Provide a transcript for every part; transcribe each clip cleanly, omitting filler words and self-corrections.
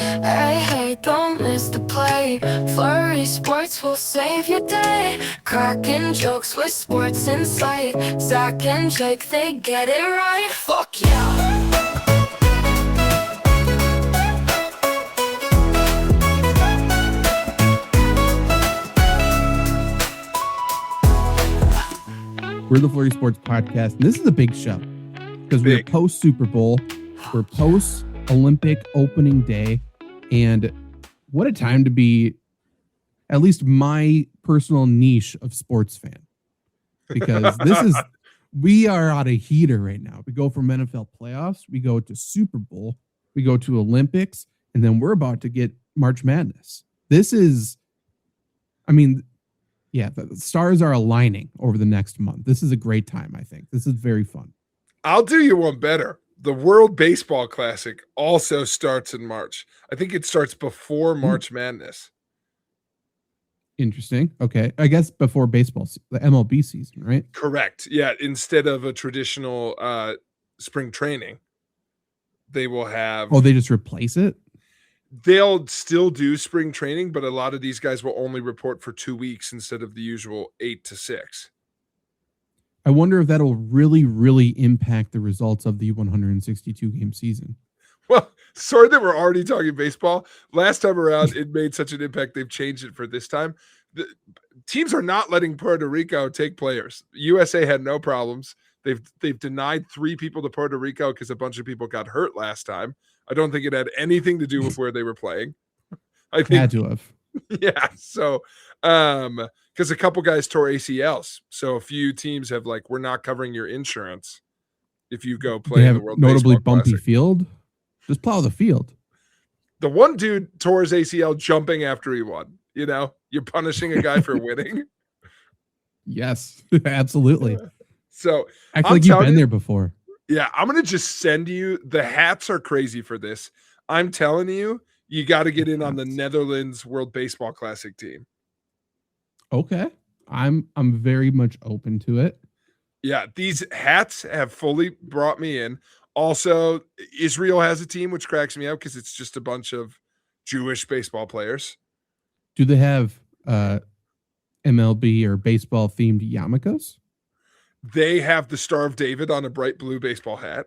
Hey, hey, don't miss the play. Flurry Sports will save your day. Cracking jokes with sports insight. Zach and Jake, they get it right. Fuck yeah. We're the Flurry Sports Podcast, and this is a big show because we're post Super Bowl, we're post Olympic opening day, and what a time to be at least my personal niche of sports fan, because we are on a heater right now. We go from NFL playoffs, we go to Super Bowl, we go to Olympics, and then we're about to get March Madness. Yeah, the stars are aligning over the next month. This is a great time, I think. This is very fun. I'll do you one better. The World Baseball Classic also starts in March. I think it starts before March Madness. Interesting. Okay. I guess before baseball, the MLB season, right? Correct. Yeah. Instead of a traditional spring training, they will have... Oh, they just replace it? They'll still do spring training, but a lot of these guys will only report for 2 weeks instead of the usual 8 to 6. I wonder if that'll really, really impact the results of the 162 game season. Well, sorry that we're already talking baseball. Last time around, it made such an impact. They've changed it for this time. The teams are not letting Puerto Rico take players. USA had no problems. They've denied 3 people to Puerto Rico because a bunch of people got hurt last time. I don't think it had anything to do with where they were playing. I think had to have. Yeah. So, because a couple guys tore ACLs, so a few teams have we're not covering your insurance if you go play in the World notably Baseball bumpy Classic. Field. Just plow the field. The one dude tore his ACL jumping after he won. You know, you're punishing a guy for winning. Yes, absolutely. So I feel like you've been there before. Yeah, I'm going to just send you, the hats are crazy for this. I'm telling you, you got to get in on the Netherlands World Baseball Classic team. Okay. I'm very much open to it. Yeah, these hats have fully brought me in. Also, Israel has a team, which cracks me up because it's just a bunch of Jewish baseball players. Do they have MLB or baseball themed yarmulkes? They have the Star of David on a bright blue baseball hat.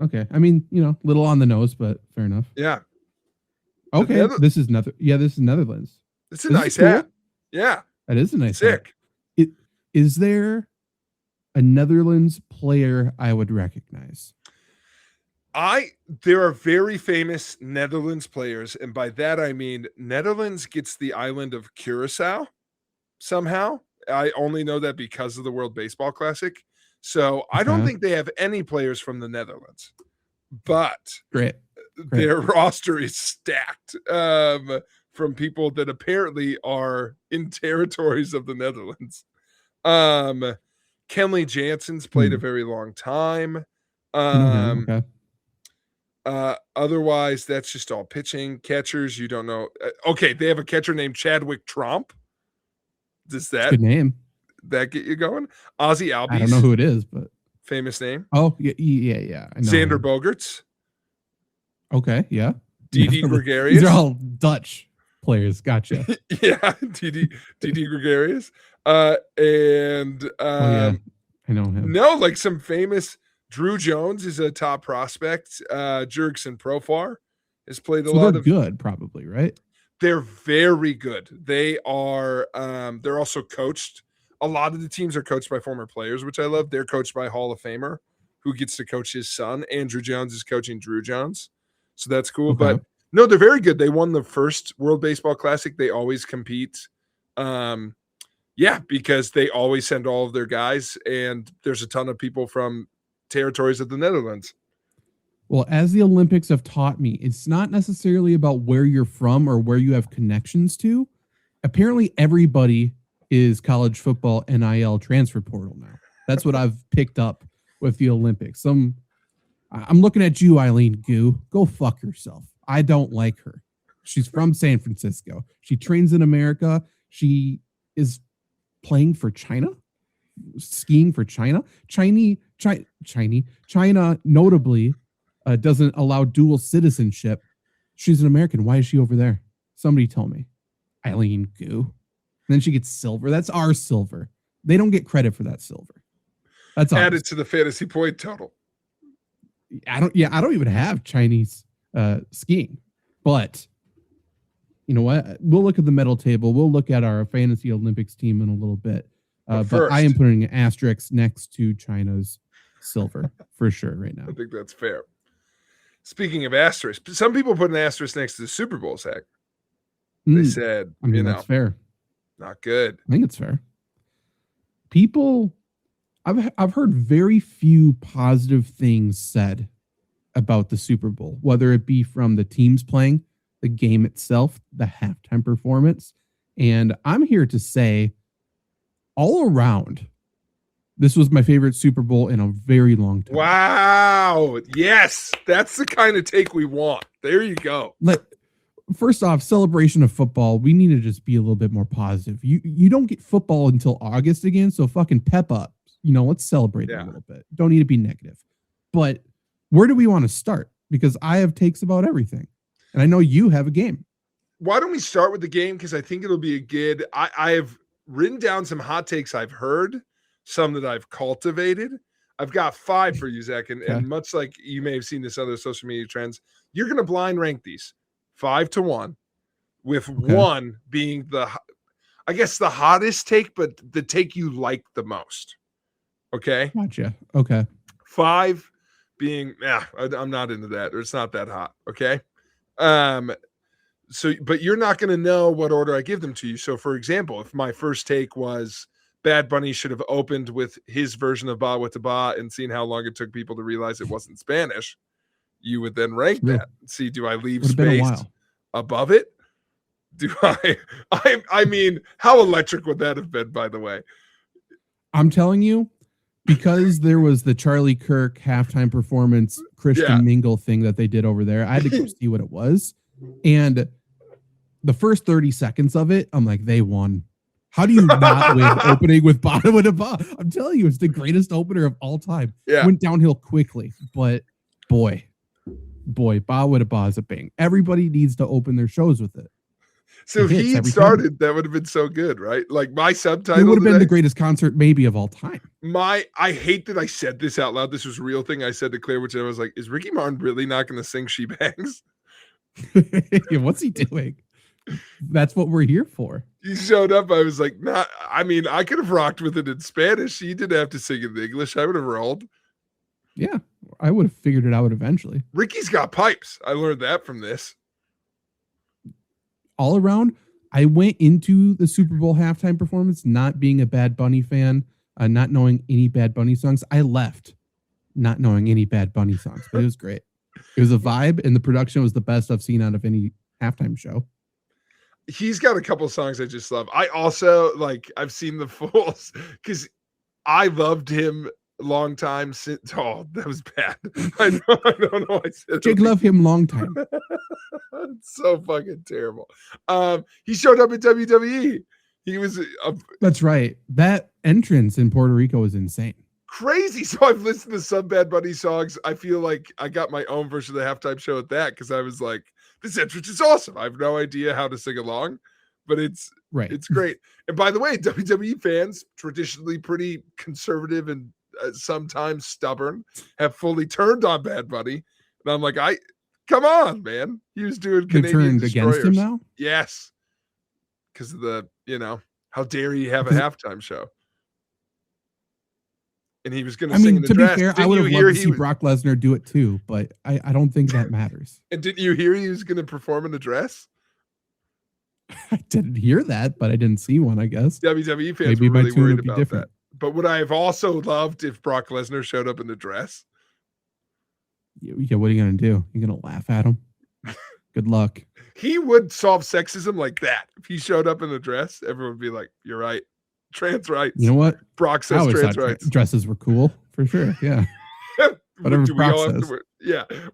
Okay. I mean, little on the nose, but fair enough. Yeah. Okay. This is Netherlands. It's a nice hat. Yeah. That is a nice hat. Is there a Netherlands player I would recognize? There are very famous Netherlands players, and by that I mean Netherlands gets the island of Curacao somehow. I only know that because of the World Baseball Classic. So I don't think they have any players from the Netherlands, but Great. Their roster is stacked from people that apparently are in territories of the Netherlands. Kenley Jansen's played a very long time. Otherwise, that's just all pitching. Catchers, you don't know. Okay, they have a catcher named Chadwick Tromp. Does that good name that get you going? Ozzy Albies. I don't know who it is, but famous name. Oh yeah. I know Xander Bogaerts. Okay, yeah. Didi Gregorius. These are all Dutch players. Gotcha. Yeah, Didi Gregorius. And yeah, I know him. No, some famous. Drew Jones is a top prospect. Jurickson Profar has played a lot of. Good, probably, right? They're very good. They are. They're also coached. A lot of the teams are coached by former players, which I love. They're coached by Hall of Famer, who gets to coach his son. Andrew Jones is coaching Drew Jones, so that's cool. Okay. But no, they're very good. They won the first World Baseball Classic. They always compete. Because they always send all of their guys, and there's a ton of people from territories of the Netherlands. Well, as the Olympics have taught me, it's not necessarily about where you're from or where you have connections to. Apparently, everybody is college football NIL transfer portal now. That's what I've picked up with the Olympics. I'm looking at you, Eileen Gu. Go fuck yourself. I don't like her. She's from San Francisco. She trains in America. She is playing for China, skiing for China. China notably doesn't allow dual citizenship She's an American. Why is she over there? Somebody tell me. Eileen Gu. And then she gets silver. That's our silver. They don't get credit for that silver. That's Added ours. to the fantasy point total. I don't even have Chinese skiing, but you know what? We'll look at the medal table. We'll look at our fantasy Olympics team in a little bit. But I am putting an asterisk next to China's silver for sure right now. I think that's fair. Speaking of asterisks, some people put an asterisk next to the Super Bowl, Zach. They said, I mean, that's fair. Not good. I think it's fair. People, I've heard very few positive things said about the Super Bowl, whether it be from the teams playing, the game itself, the halftime performance. And I'm here to say, all around, this was my favorite Super Bowl in a very long time. Wow. Yes. That's the kind of take we want. There you go. First off, celebration of football. We need to just be a little bit more positive. You don't get football until August again, so fucking pep up. Let's celebrate it a little bit. Don't need to be negative. But where do we want to start? Because I have takes about everything. And I know you have a game. Why don't we start with the game? Because I think it'll be a good. I have written down some hot takes I've heard, some that I've cultivated. I've got 5 for you, Zach. And much like you may have seen this other social media trends, you're going to blind rank these 5 to 1, with 1 being the hottest take, but the take you like the most. Okay. Gotcha. Okay. 5 being, I'm not into that, or it's not that hot. Okay. So, but you're not going to know what order I give them to you. So, for example, if my first take was Bad Bunny should have opened with his version of Ba with the Ba and seen how long it took people to realize it wasn't Spanish, you would then rank that. See, do I leave space above it? Do I mean, how electric would that have been, by the way? I'm telling you, because there was the Charlie Kirk halftime performance, Christian Mingle thing that they did over there, I had to go see what it was. And the first 30 seconds of it, I'm like, they won. How do you not win opening with Ba with a Ba? I'm telling you, it's the greatest opener of all time. Yeah. Went downhill quickly, but boy, Ba with a Ba is a bang. Everybody needs to open their shows with it. So if he had started, that would have been so good, right? Like my subtitle. It would have been the greatest concert maybe of all time. I hate that I said this out loud. This was a real thing I said to Claire, which I was like, is Ricky Martin really not going to sing She Bangs? What's he doing? That's what we're here for. He showed up. I was like, nah, I mean, I could have rocked with it in Spanish. He didn't have to sing in English. I would have rolled. Yeah, I would have figured it out eventually. Ricky's got pipes. I learned that from this. All around, I went into the Super Bowl halftime performance not being a Bad Bunny fan, not knowing any Bad Bunny songs. I left not knowing any Bad Bunny songs, but it was great. It was a vibe, and the production was the best I've seen out of any halftime show. He's got a couple songs I just love. I also I've seen the Fools because I loved him a long time since. Oh, that was bad. I don't know. I said Jake loved him long time. It's so fucking terrible. He showed up at WWE. He was That's right. That entrance in Puerto Rico was insane. Crazy. So I've listened to some Bad Bunny songs. I feel like I got my own version of the halftime show at that because I was like, this entrance is awesome. I have no idea how to sing along, but it's great. And by the way, WWE fans, traditionally pretty conservative and sometimes stubborn, have fully turned on Bad Bunny. And I'm like, come on, man. He was doing Canadian Destroyers. Against him now? Yes. Because of the, how dare you have a halftime show? And he was going to sing in the dress. To be fair, I would have loved to see Brock Lesnar do it too, but I don't think that matters. And didn't you hear he was going to perform in a dress? I didn't hear that, but I didn't see one, I guess. WWE fans were really worried about that. But would I have also loved if Brock Lesnar showed up in the dress? Yeah, what are you going to do? You're going to laugh at him? Good luck. He would solve sexism like that. If he showed up in a dress, everyone would be like, you're right. Trans rights. You know what? Brock says trans rights. Dresses were cool for sure. Yeah. Whatever Brock says.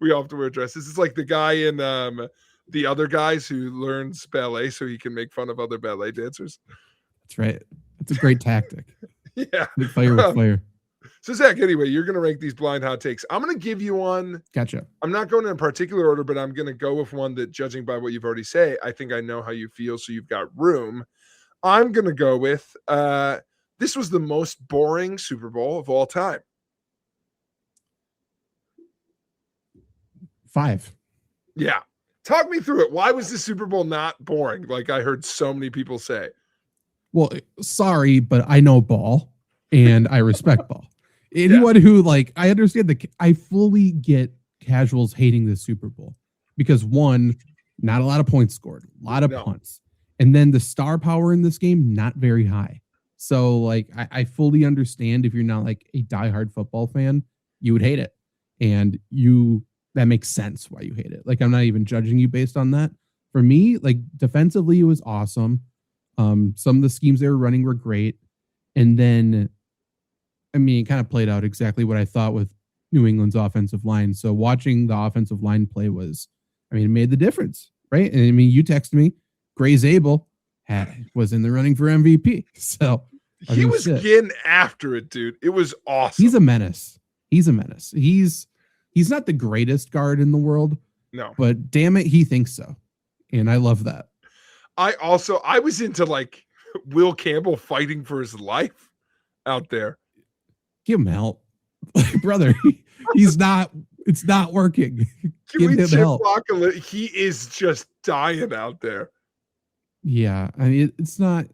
We all have to wear dresses. It's like the guy in The Other Guys who learns ballet so he can make fun of other ballet dancers. That's right. That's a great tactic. Yeah. Fire with fire. So Zach, anyway, you're going to rank these blind hot takes. I'm going to give you one. Gotcha. I'm not going in a particular order, but I'm going to go with one that, judging by what you've already said, I think I know how you feel, so you've got room. I'm going to go with this was the most boring Super Bowl of all time. 5. Yeah. Talk me through it. Why was the Super Bowl not boring? Like I heard so many people say. Well, sorry, but I know ball and I respect ball. Anyone who I understand I fully get casuals hating the Super Bowl because one, not a lot of points scored, a lot of punts. And then the star power in this game, not very high. So I fully understand if you're not a diehard football fan, you would hate it. And that makes sense why you hate it. I'm not even judging you based on that. For me, defensively, it was awesome. Some of the schemes they were running were great. And then, it kind of played out exactly what I thought with New England's offensive line. So watching the offensive line play it made the difference, right? And you texted me, Gray Zabel was in the running for MVP. So he was getting after it, dude. It was awesome. He's a menace. He's not the greatest guard in the world. No. But damn it, he thinks so. And I love that. I was into Will Campbell fighting for his life out there. Give him help. Brother, it's not working. Give him help. He is just dying out there. Yeah. It's not,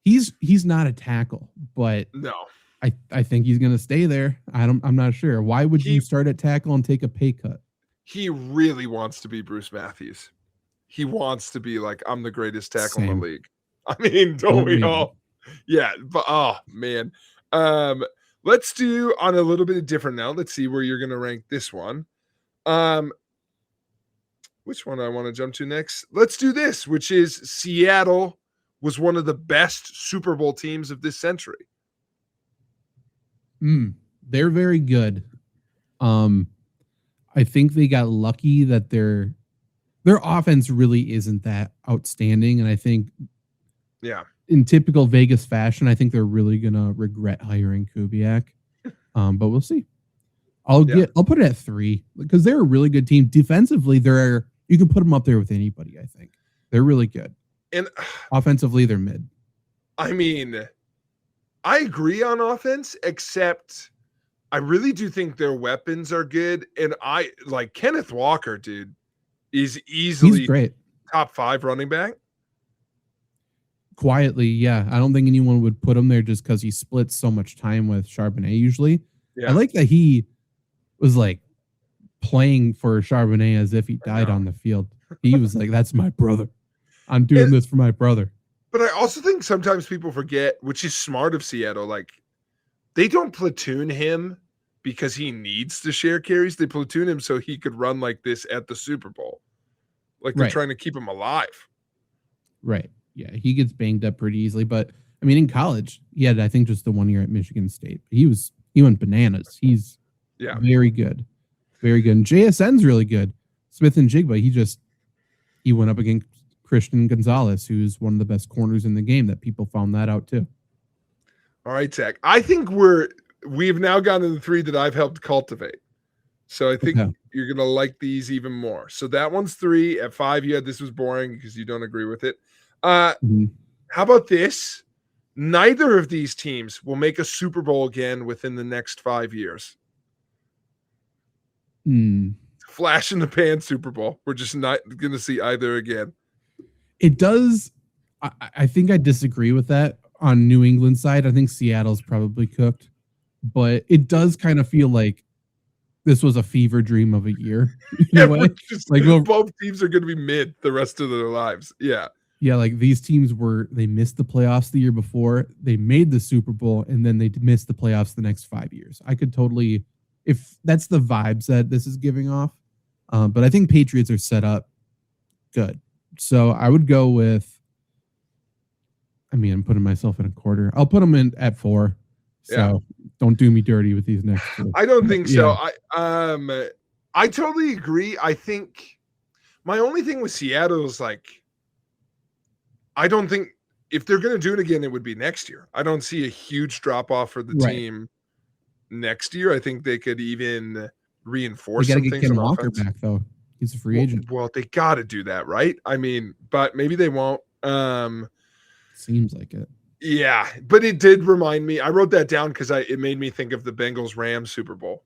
he's not a tackle, but no. I think he's going to stay there. I'm not sure. Why would you start at tackle and take a pay cut? He really wants to be Bruce Matthews. He wants to be I'm the greatest tackle in the league. Don't we all? Yeah, but oh man. Let's do on a little bit different now. Let's see where you're going to rank this one. Which one I want to jump to next? Let's do this, which is Seattle was one of the best Super Bowl teams of this century. They're very good. I think they got lucky that their offense really isn't that outstanding. And I think in typical Vegas fashion, I think they're really going to regret hiring Kubiak. But we'll see. I'll put it at 3 because they're a really good team. Defensively, you can put them up there with anybody, I think. They're really good. And offensively, they're mid. I agree on offense, except I really do think their weapons are good. And I Kenneth Walker, dude, is easily he's great. Top 5 running back. Quietly, yeah. I don't think anyone would put him there just because he splits so much time with Charbonnet usually. Yeah. I like that he was playing for Charbonnet as if he died on the field. He was that's my brother. I'm doing this for my brother. But I also think sometimes people forget, which is smart of Seattle, they don't platoon him because he needs to share carries. They platoon him so he could run like this at the Super Bowl. They're trying to keep him alive. Right. Yeah, he gets banged up pretty easily. But, in college, he had, I think, just the 1 year at Michigan State. He went bananas. He's very good. Very good. And JSN's really good. Smith and Jigba, he went up against Christian Gonzalez, who's one of the best corners in the game. That people found that out too. All right, Zach. I think we've now gotten to the 3 that I've helped cultivate. So I think you're gonna like these even more. So that one's 3. At 5, you had this was boring because you don't agree with it. How about this? Neither of these teams will make a Super Bowl again within the next 5 years. Flash in the pan Super Bowl. We're just not gonna see either again. It does. I think I disagree with that on New England side. I think Seattle's probably cooked, but it does kind of feel like this was a fever dream of a year. Both teams are going to be mid the rest of their lives. Yeah. Yeah. These teams they missed the playoffs the year before, they made the Super Bowl, and then they missed the playoffs the next 5 years. I could totally, if that's the vibes that this is giving off. But I think Patriots are set up good. So I would go with, I'm putting myself in a quarter. I'll put them in at 4. So don't do me dirty with these next 2. I don't think so. I totally agree. I think my only thing with Seattle is I don't think if they're going to do it again, it would be next year. I don't see a huge drop off for the team next year. I think they could even We reinforce got to some get things Ken on Walker offense. back though. He's a free agent. Well, they got to do that, right? I mean, but maybe they won't. Seems like it. Yeah, but it did remind me. I wrote that down because it made me think of the Bengals Rams Super Bowl,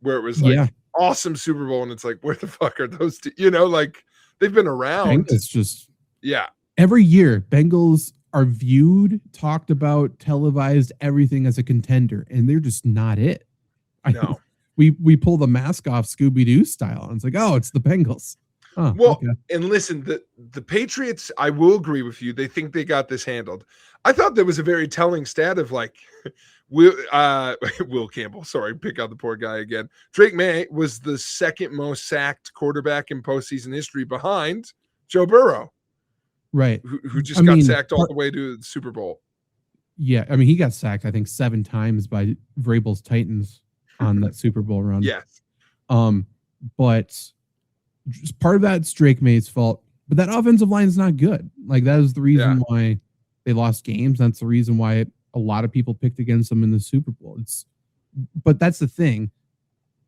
where it was like Yeah. awesome Super Bowl, and it's like, where the fuck are those two? You know, like they've been around. Bengals just Yeah, every year. Bengals are viewed, talked about, televised, everything as a contender, and they're just not it. no. We pull the mask off Scooby Doo style, and it's like, oh, it's the Bengals. Oh, Well, okay. and listen, the Patriots, I will agree with you. They think they got this handled. I thought that was a very telling stat of like Will Campbell, sorry, pick out the poor guy again. Drake May was the second most sacked quarterback in postseason history behind Joe Burrow, Right. who just got sacked all the way to the Super Bowl. Yeah, I mean, he got sacked, I think, 7 times by Vrabel's Titans on that Super Bowl run. Yes. But just part of that's Drake May's fault. But that offensive line is not good. Like that is the reason why they lost games. That's the reason why a lot of people picked against them in the Super Bowl. But that's the thing.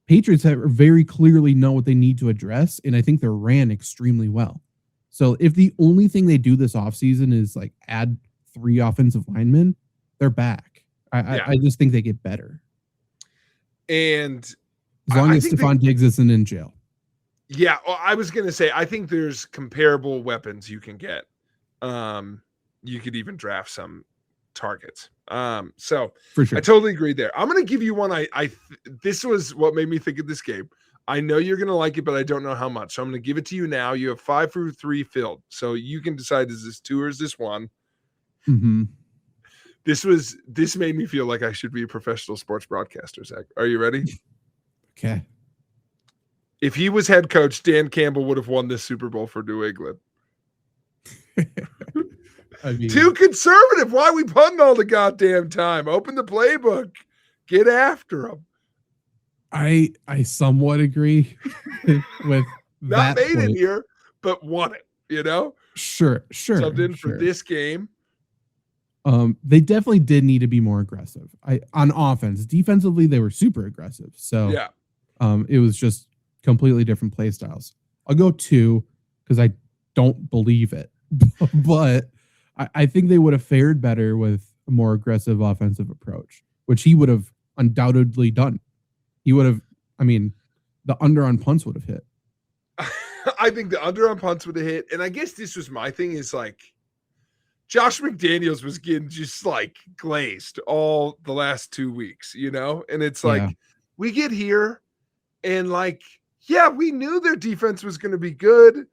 Patriots very clearly know what they need to address, and I think they're ran extremely well. So if the only thing they do this offseason is like add 3 offensive linemen, they're back. I just think they get better. And As long as Stephon Diggs isn't in jail. Yeah, I was going to say, I think there's comparable weapons you can get. You could even draft some targets. So For sure. I totally agree there. I'm going to give you one. This was what made me think of this game. I know you're going to like it, but I don't know how much. So I'm going to give it to you now. You have 5 through 3 filled. So you can decide, is this 2 or is this 1? Mm-hmm. This made me feel like I should be a professional sports broadcaster, Zach. Are you ready? Okay. If he was head coach, Dan Campbell would have won this Super Bowl for New England. I mean, Too conservative. Why are we punting all the goddamn time? Open the playbook. Get after him. I somewhat agree with Not that made point. it here, but won it. You know, Sure. subbed in for this game. They definitely did need to be more aggressive. On offense, defensively they were super aggressive. So Yeah, it was just completely different play styles. I'll go 2 because I don't believe it, but I think they would have fared better with a more aggressive offensive approach, which he would have undoubtedly done. He would have. I mean, the under on punts would have hit. I think the under on punts would have hit. And I guess this was my thing is like Josh McDaniels was getting just like glazed all the last 2 weeks, you know? And it's like we get here and like, yeah, we knew their defense was going to be good.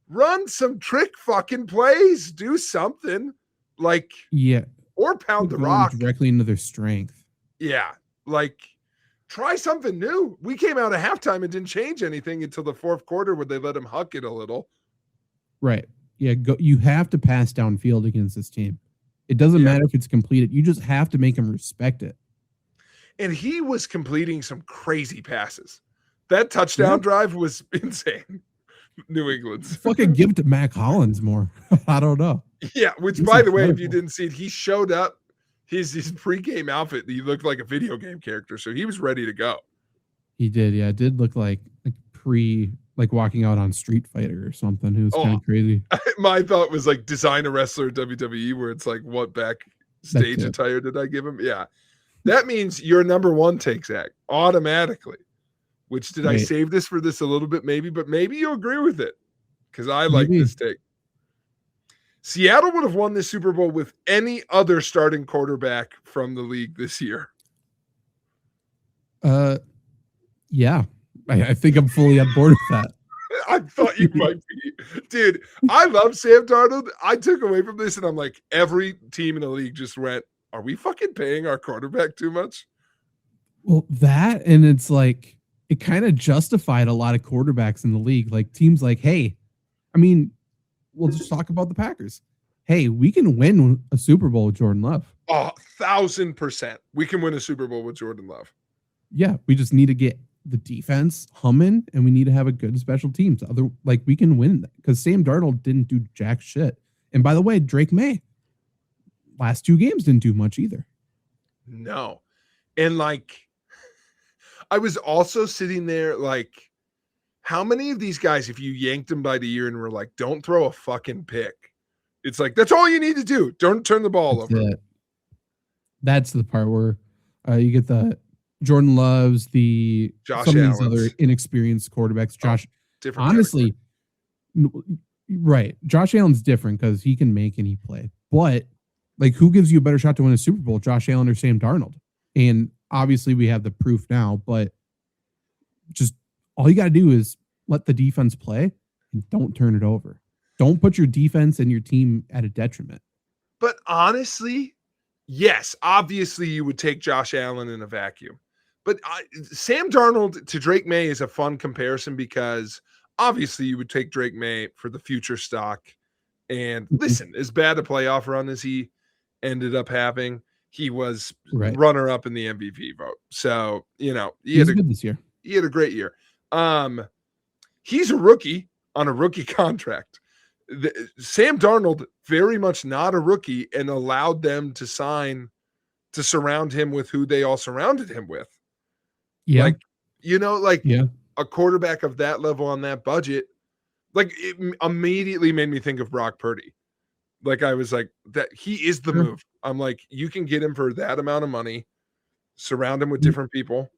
Run some trick fucking plays, do something like, or pound the Going rock directly into their strength. Yeah, like try something new. We came out at halftime and didn't change anything until the 4th quarter where they let him huck it a little. Right. Yeah. You have to pass downfield against this team. It doesn't matter if it's completed. You just have to make them respect it. And he was completing some crazy passes. That touchdown drive was insane. New England's. Fucking give it to Mac Hollins more. I don't know. Yeah, which He's by the way, if incredible. you didn't see it, he showed up his pregame outfit. He looked like a video game character, so he was ready to go. He did. Yeah. It did look like walking out on Street Fighter or something. It was kind of crazy. My thought was like design a wrestler at WWE, where it's like, what backstage That's it. attire did I give him? Yeah. That means your number 1 take, Zach, automatically. Which did I Right. save this for this a little bit? Maybe, but maybe you'll agree with it because I like Maybe. this take. Seattle would have won this Super Bowl with any other starting quarterback from the league this year. Yeah. I think I'm fully on board with that. I thought you might be. Dude, I love Sam Darnold. I took away from this and I'm like, every team in the league just went, are we fucking paying our quarterback too much? Well, that, and it's like, it kind of justified a lot of quarterbacks in the league. Like teams like, hey, I mean, we'll just talk about the Packers. Hey, we can win a Super Bowl with Jordan Love. 1,000%. We can win a Super Bowl with Jordan Love. Yeah, we just need to get the defense humming, and we need to have a good special teams. We can win because Sam Darnold didn't do jack shit. And by the way, Drake May, last 2 games didn't do much either. No. And like, I was also sitting there like, how many of these guys, if you yanked them by the ear and were like, don't throw a fucking pick, it's like, that's all you need to do. Don't turn the ball That's over. it. That's the part where you get the Jordan Loves, Josh some of these Allen's. other inexperienced quarterbacks. Josh, Different honestly, right. Josh Allen's different because he can make any play. But like, who gives you a better shot to win a Super Bowl, Josh Allen or Sam Darnold? And obviously, we have the proof now. But just all you got to do is let the defense play and don't turn it over. Don't put your defense and your team at a detriment. But honestly, yes, obviously you would take Josh Allen in a vacuum. But Sam Darnold to Drake May is a fun comparison because obviously you would take Drake May for the future stock. And listen, as bad a playoff run as he ended up having, he was runner up in the MVP vote. So, you know, he's good this year. He had a great year. He's a rookie on a rookie contract. Sam Darnold, very much not a rookie, and allowed them to surround him with who they all surrounded him with. Yeah. Like, you know, like a quarterback of that level on that budget, like it immediately made me think of Brock Purdy. Like I was like, that he is the move. I'm like, you can get him for that amount of money, surround him with different people.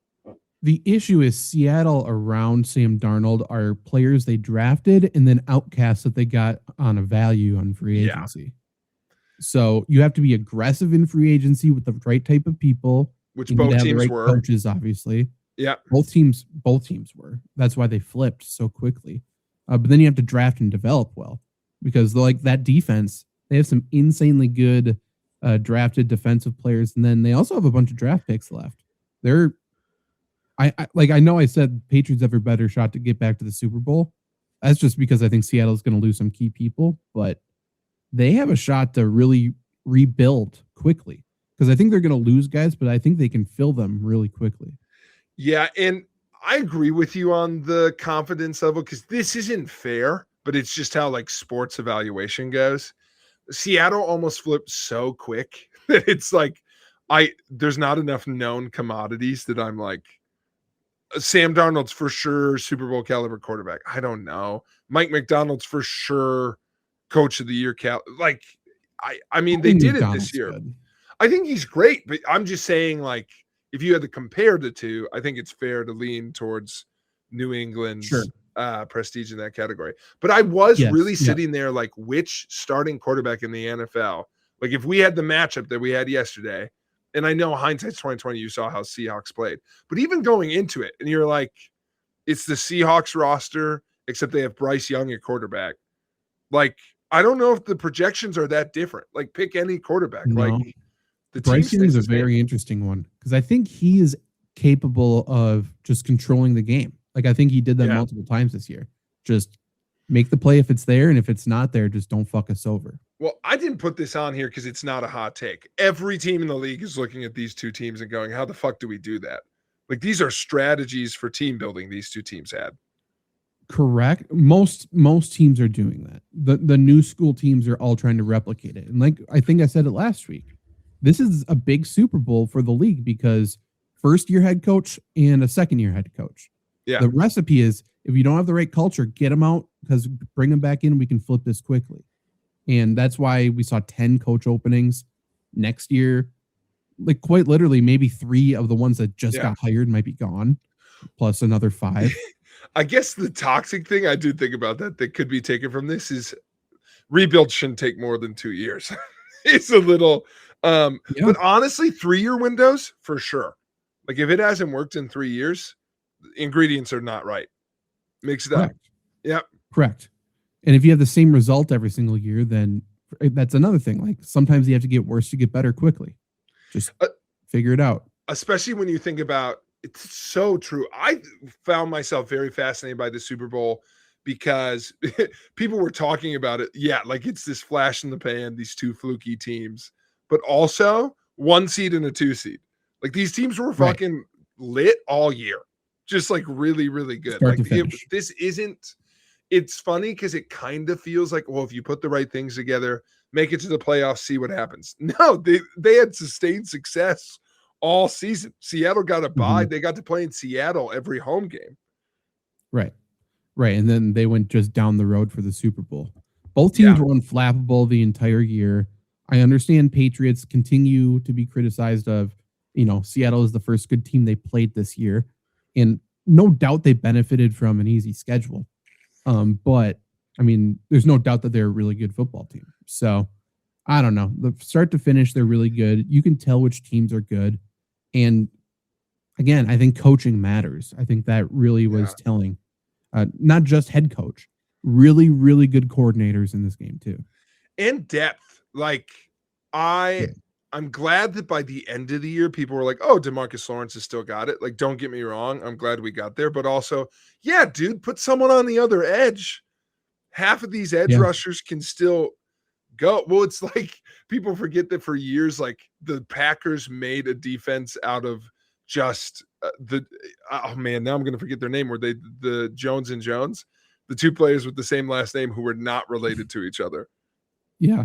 The issue is Seattle around Sam Darnold are players they drafted and then outcasts that they got on a value on free agency. Yeah. So you have to be aggressive in free agency with the right type of people, which both teams were. Coaches, obviously. Yeah, both teams were. That's why they flipped so quickly. But then you have to draft and develop well because like that defense, they have some insanely good drafted defensive players, and then they also have a bunch of draft picks left. I know I said Patriots have a better shot to get back to the Super Bowl. That's just because I think Seattle's going to lose some key people, but they have a shot to really rebuild quickly because I think they're going to lose guys, but I think they can fill them really quickly. Yeah, and I agree with you on the confidence level because this isn't fair, but it's just how like sports evaluation goes. Seattle almost flipped so quick that it's like there's not enough known commodities that I'm like, Sam Darnold's for sure Super Bowl caliber quarterback. I don't know. Mike McDonald's for sure coach of the year. Like, I mean, they did it this year. Good. I think he's great, but I'm just saying, like, if you had to compare the two, I think it's fair to lean towards New England's prestige in that category. But I was really sitting there like, which starting quarterback in the NFL? Like, if we had the matchup that we had yesterday, and I know hindsight's 2020, you saw how Seahawks played. But even going into it, and you're like, it's the Seahawks roster, except they have Bryce Young at quarterback. Like, I don't know if the projections are that different. Like, pick any quarterback. No. Like, the Bryce Young is a very interesting one because I think he is capable of just controlling the game. Like, I think he did that multiple times this year. Just make the play if it's there, and if it's not there, just don't fuck us over. Well, I didn't put this on here because it's not a hot take. Every team in the league is looking at these two teams and going, how the fuck do we do that? Like, these are strategies for team building these two teams had. Correct. Most teams are doing that. The new school teams are all trying to replicate it. And like I think I said it last week, this is a big Super Bowl for the league because first-year head coach and a second-year head coach. Yeah. The recipe is if you don't have the right culture, get them out because bring them back in. We can flip this quickly. And that's why we saw 10 coach openings next year. Like quite literally, maybe 3 of the ones that just got hired might be gone, plus another 5. I guess the toxic thing I do think about that could be taken from this is rebuild shouldn't take more than 2 years. It's a little, but honestly, 3-year windows for sure. Like if it hasn't worked in 3 years, ingredients are not right. Mix it up. Yeah. Correct. And if you have the same result every single year, then that's another thing. Like sometimes you have to get worse to get better quickly. Just figure it out. Especially when you think about it's so true. I found myself very fascinated by the Super Bowl because people were talking about it. Yeah, like it's this flash in the pan, these two fluky teams, but also 1 seed and a 2 seed. Like these teams were fucking lit all year. Just like really, really good. Start Like this isn't. It's funny because it kind of feels like, well, if you put the right things together, make it to the playoffs, see what happens. No, they had sustained success all season. Seattle got a bye. Mhm. They got to play in Seattle every home game. Right. Right. And then they went just down the road for the Super Bowl. Both Yeah. teams were unflappable the entire year. I understand Patriots continue to be criticized of, Seattle is the first good team they played this year. And no doubt they benefited from an easy schedule. But I mean, there's no doubt that they're a really good football team. So I don't know. The start to finish, they're really good. You can tell which teams are good. And again, I think coaching matters. I think that really was telling. Not just head coach, really, really good coordinators in this game too. And depth. Like Yeah. I'm glad that by the end of the year, people were like, oh, DeMarcus Lawrence has still got it. Like, don't get me wrong. I'm glad we got there. But also, yeah, dude, put someone on the other edge. Half of these edge Yeah. rushers can still go. Well, it's like people forget that for years, like the Packers made a defense out of just oh man, now I'm going to forget their name. Were they the Jones and Jones? The two players with the same last name who were not related to each other. Yeah.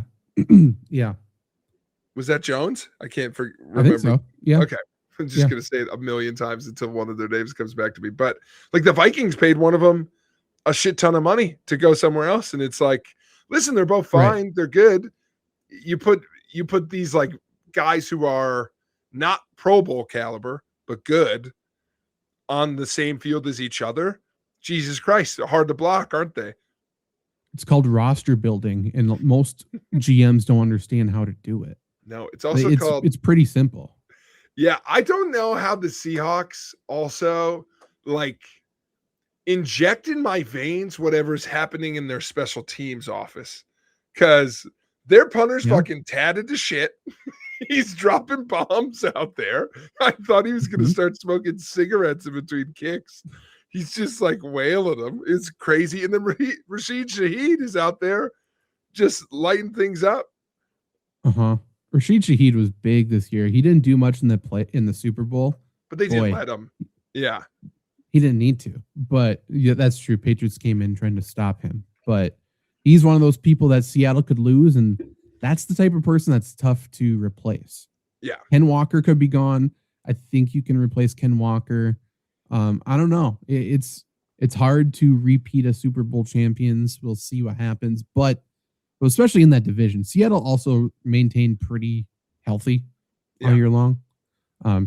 Yeah. Was that Jones? I can't remember. I think so. Yeah. Okay. I'm just going to say it a million times until one of their names comes back to me. But like the Vikings paid one of them a shit ton of money to go somewhere else. And it's like, listen, they're both fine. Right. They're good. You put these like guys who are not Pro Bowl caliber, but good on the same field as each other. Jesus Christ. They're hard to block, aren't they? It's called roster building, and most GMs don't understand how to do it. No, it's also called. It's pretty simple. Yeah, I don't know how the Seahawks also like inject in my veins whatever's happening in their special teams office, because their punter's fucking tatted to shit. He's dropping bombs out there. I thought he was going to start smoking cigarettes in between kicks. He's just like wailing them. It's crazy. And then Rashid Shaheed is out there just lighting things up. Rashid Shaheed was big this year. He didn't do much in the Super Bowl, but they didn't let him. Yeah, he didn't need to. But yeah, that's true. Patriots came in trying to stop him, but he's one of those people that Seattle could lose, and that's the type of person that's tough to replace. Yeah, Ken Walker could be gone. I think you can replace Ken Walker. I don't know. It's hard to repeat a Super Bowl champions. We'll see what happens, but especially in that division, Seattle also maintained pretty healthy all year long.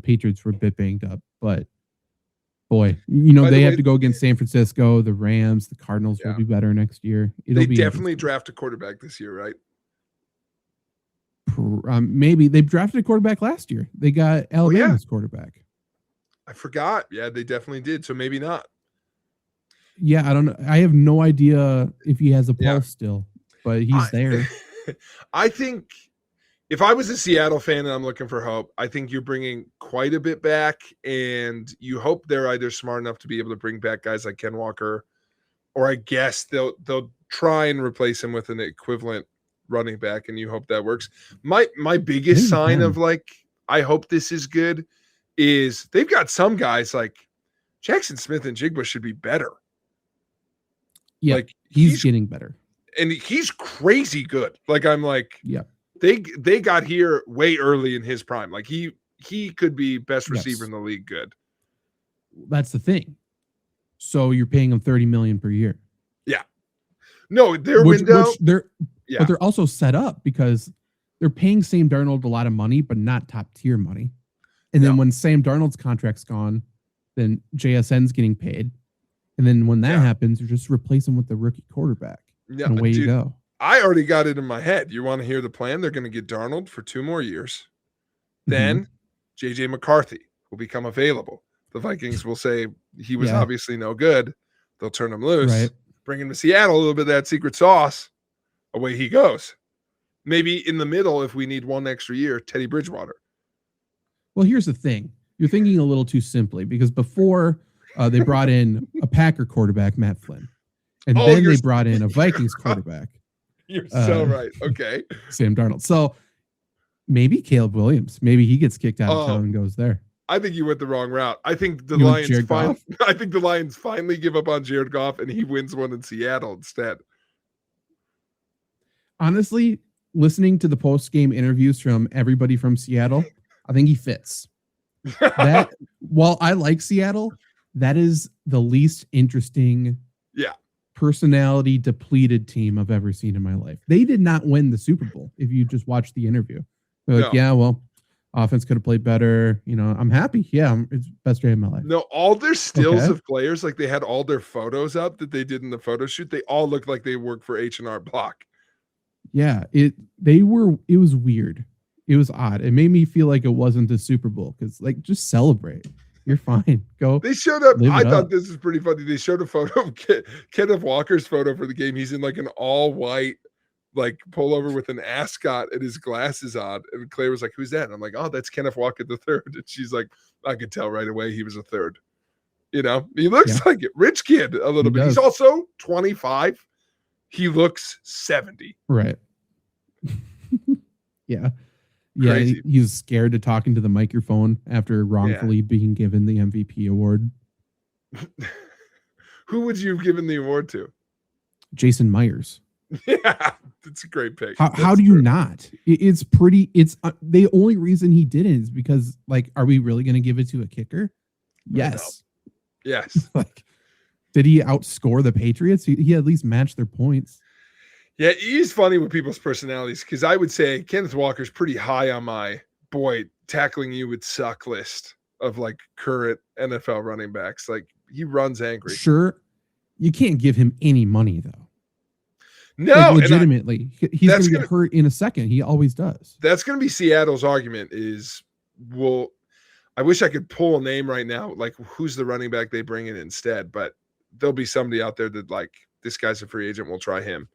Patriots were a bit banged up, but boy, they have to go against San Francisco, the Rams, the Cardinals will be better next year. They definitely draft a quarterback this year, right? Maybe they drafted a quarterback last year. They got Alabama's quarterback. I forgot. Yeah, they definitely did. So maybe not. Yeah, I don't know. I have no idea if he has a pulse still, but he's there. I think if I was a Seattle fan and I'm looking for hope, I think you're bringing quite a bit back, and you hope they're either smart enough to be able to bring back guys like Ken Walker, or I guess they'll try and replace him with an equivalent running back, and you hope that works. My biggest sign of like, I hope this is good, is they've got some guys like Jackson Smith and Jigba should be better. Yeah, like he's getting better. And he's crazy good. Like I'm like, yeah, they got here way early in his prime. Like he could be best receiver in the league good. That's the thing. So you're paying him $30 million per year. Yeah. No, their window. But they're also set up because they're paying Sam Darnold a lot of money, but not top tier money. And then when Sam Darnold's contract's gone, then JSN's getting paid. And then when that happens, you just replace him with the rookie quarterback. Yeah, and away you go. I already got it in my head. You want to hear the plan? They're going to get Darnold for 2 more years. Then JJ McCarthy will become available. The Vikings will say he was obviously no good. They'll turn him loose, bring him to Seattle, a little bit of that secret sauce. Away he goes. Maybe in the middle, if we need 1 extra year, Teddy Bridgewater. Well, here's the thing. You're thinking a little too simply, because before they brought in a Packer quarterback, Matt Flynn. And then they brought in a Vikings quarterback. You're so right. Okay. Sam Darnold. So maybe Caleb Williams. Maybe he gets kicked out of town and goes there. I think you went the wrong route. I think the Lions finally give up on Jared Goff and he wins one in Seattle instead. Honestly, listening to the post-game interviews from everybody from Seattle, I think he fits. That while I like Seattle, that is the least interesting Yeah. personality depleted team I've ever seen in my life. They did not win the Super Bowl. If you just watch the interview, they're like, No. yeah, well, offense could have played better. You know, I'm happy. Yeah, it's best day of my life. No, all their stills Okay. of players, like they had all their photos up that they did in the photo shoot. They all looked like they worked for H&R Block. Yeah, it was weird. It was odd. It made me feel like it wasn't a Super Bowl because like just celebrate. You're fine. Go. They showed up. Live I it thought up. this was pretty funny. They showed a photo of Kenneth Walker's photo for the game. He's in like an all white like pullover with an ascot and his glasses on. And Claire was like, "Who's that?" And I'm like, "Oh, that's Kenneth Walker the third." And she's like, "I could tell right away he was a third." You know, he looks like it. Rich kid a little He bit. He's does. also 25. He looks 70. Right. Yeah. Yeah. Crazy. He's scared to talk into the microphone after wrongfully being given the MVP award. Who would you have given the award to? Jason Myers. Yeah, that's a great pick. How That's do you true. not? It's pretty. It's the only reason he didn't is because like, are we really going to give it to a kicker? Yes. Yes. Like, did he outscore the Patriots? He at least matched their points. Yeah, he's funny with people's personalities because I would say Kenneth Walker's pretty high on my boy tackling you would suck list of like current NFL running backs. Like he runs angry. Sure, you can't give him any money though. No, Like, and legitimately, he's going that's to get gonna- hurt in a second. He always does. that's going to be Seattle's argument is, well, I wish I could pull a name right now, like who's the running back they bring in instead, but there'll be somebody out there that like, this guy's a free agent, we'll try him.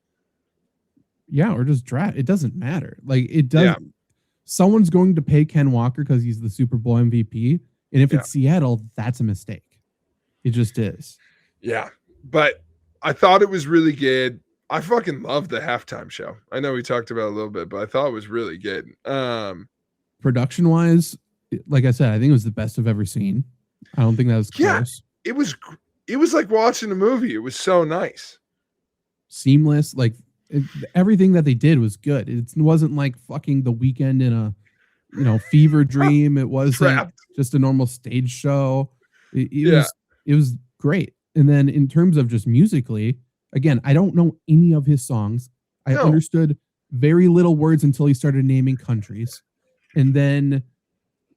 Yeah, or just draft. It doesn't matter. Like it does. Yeah. Someone's going to pay Ken Walker because he's the Super Bowl MVP, and if Yeah. it's Seattle, that's a mistake. It just is. Yeah, but I thought it was really good. I fucking loved the halftime show. I know we talked about it a little bit, but I thought it was really good. Production wise, like I said, I think it was the best I've ever seen. I don't think that was Yeah. close. It was like watching a movie. It was so nice. Seamless. Like everything that they did was good. It wasn't like fucking The Weekend in a fever dream. It wasn't Trapped. just a normal stage show. It was great. And then in terms of just musically, again, I don't know any of his songs. I No. understood very little words until he started naming countries. And then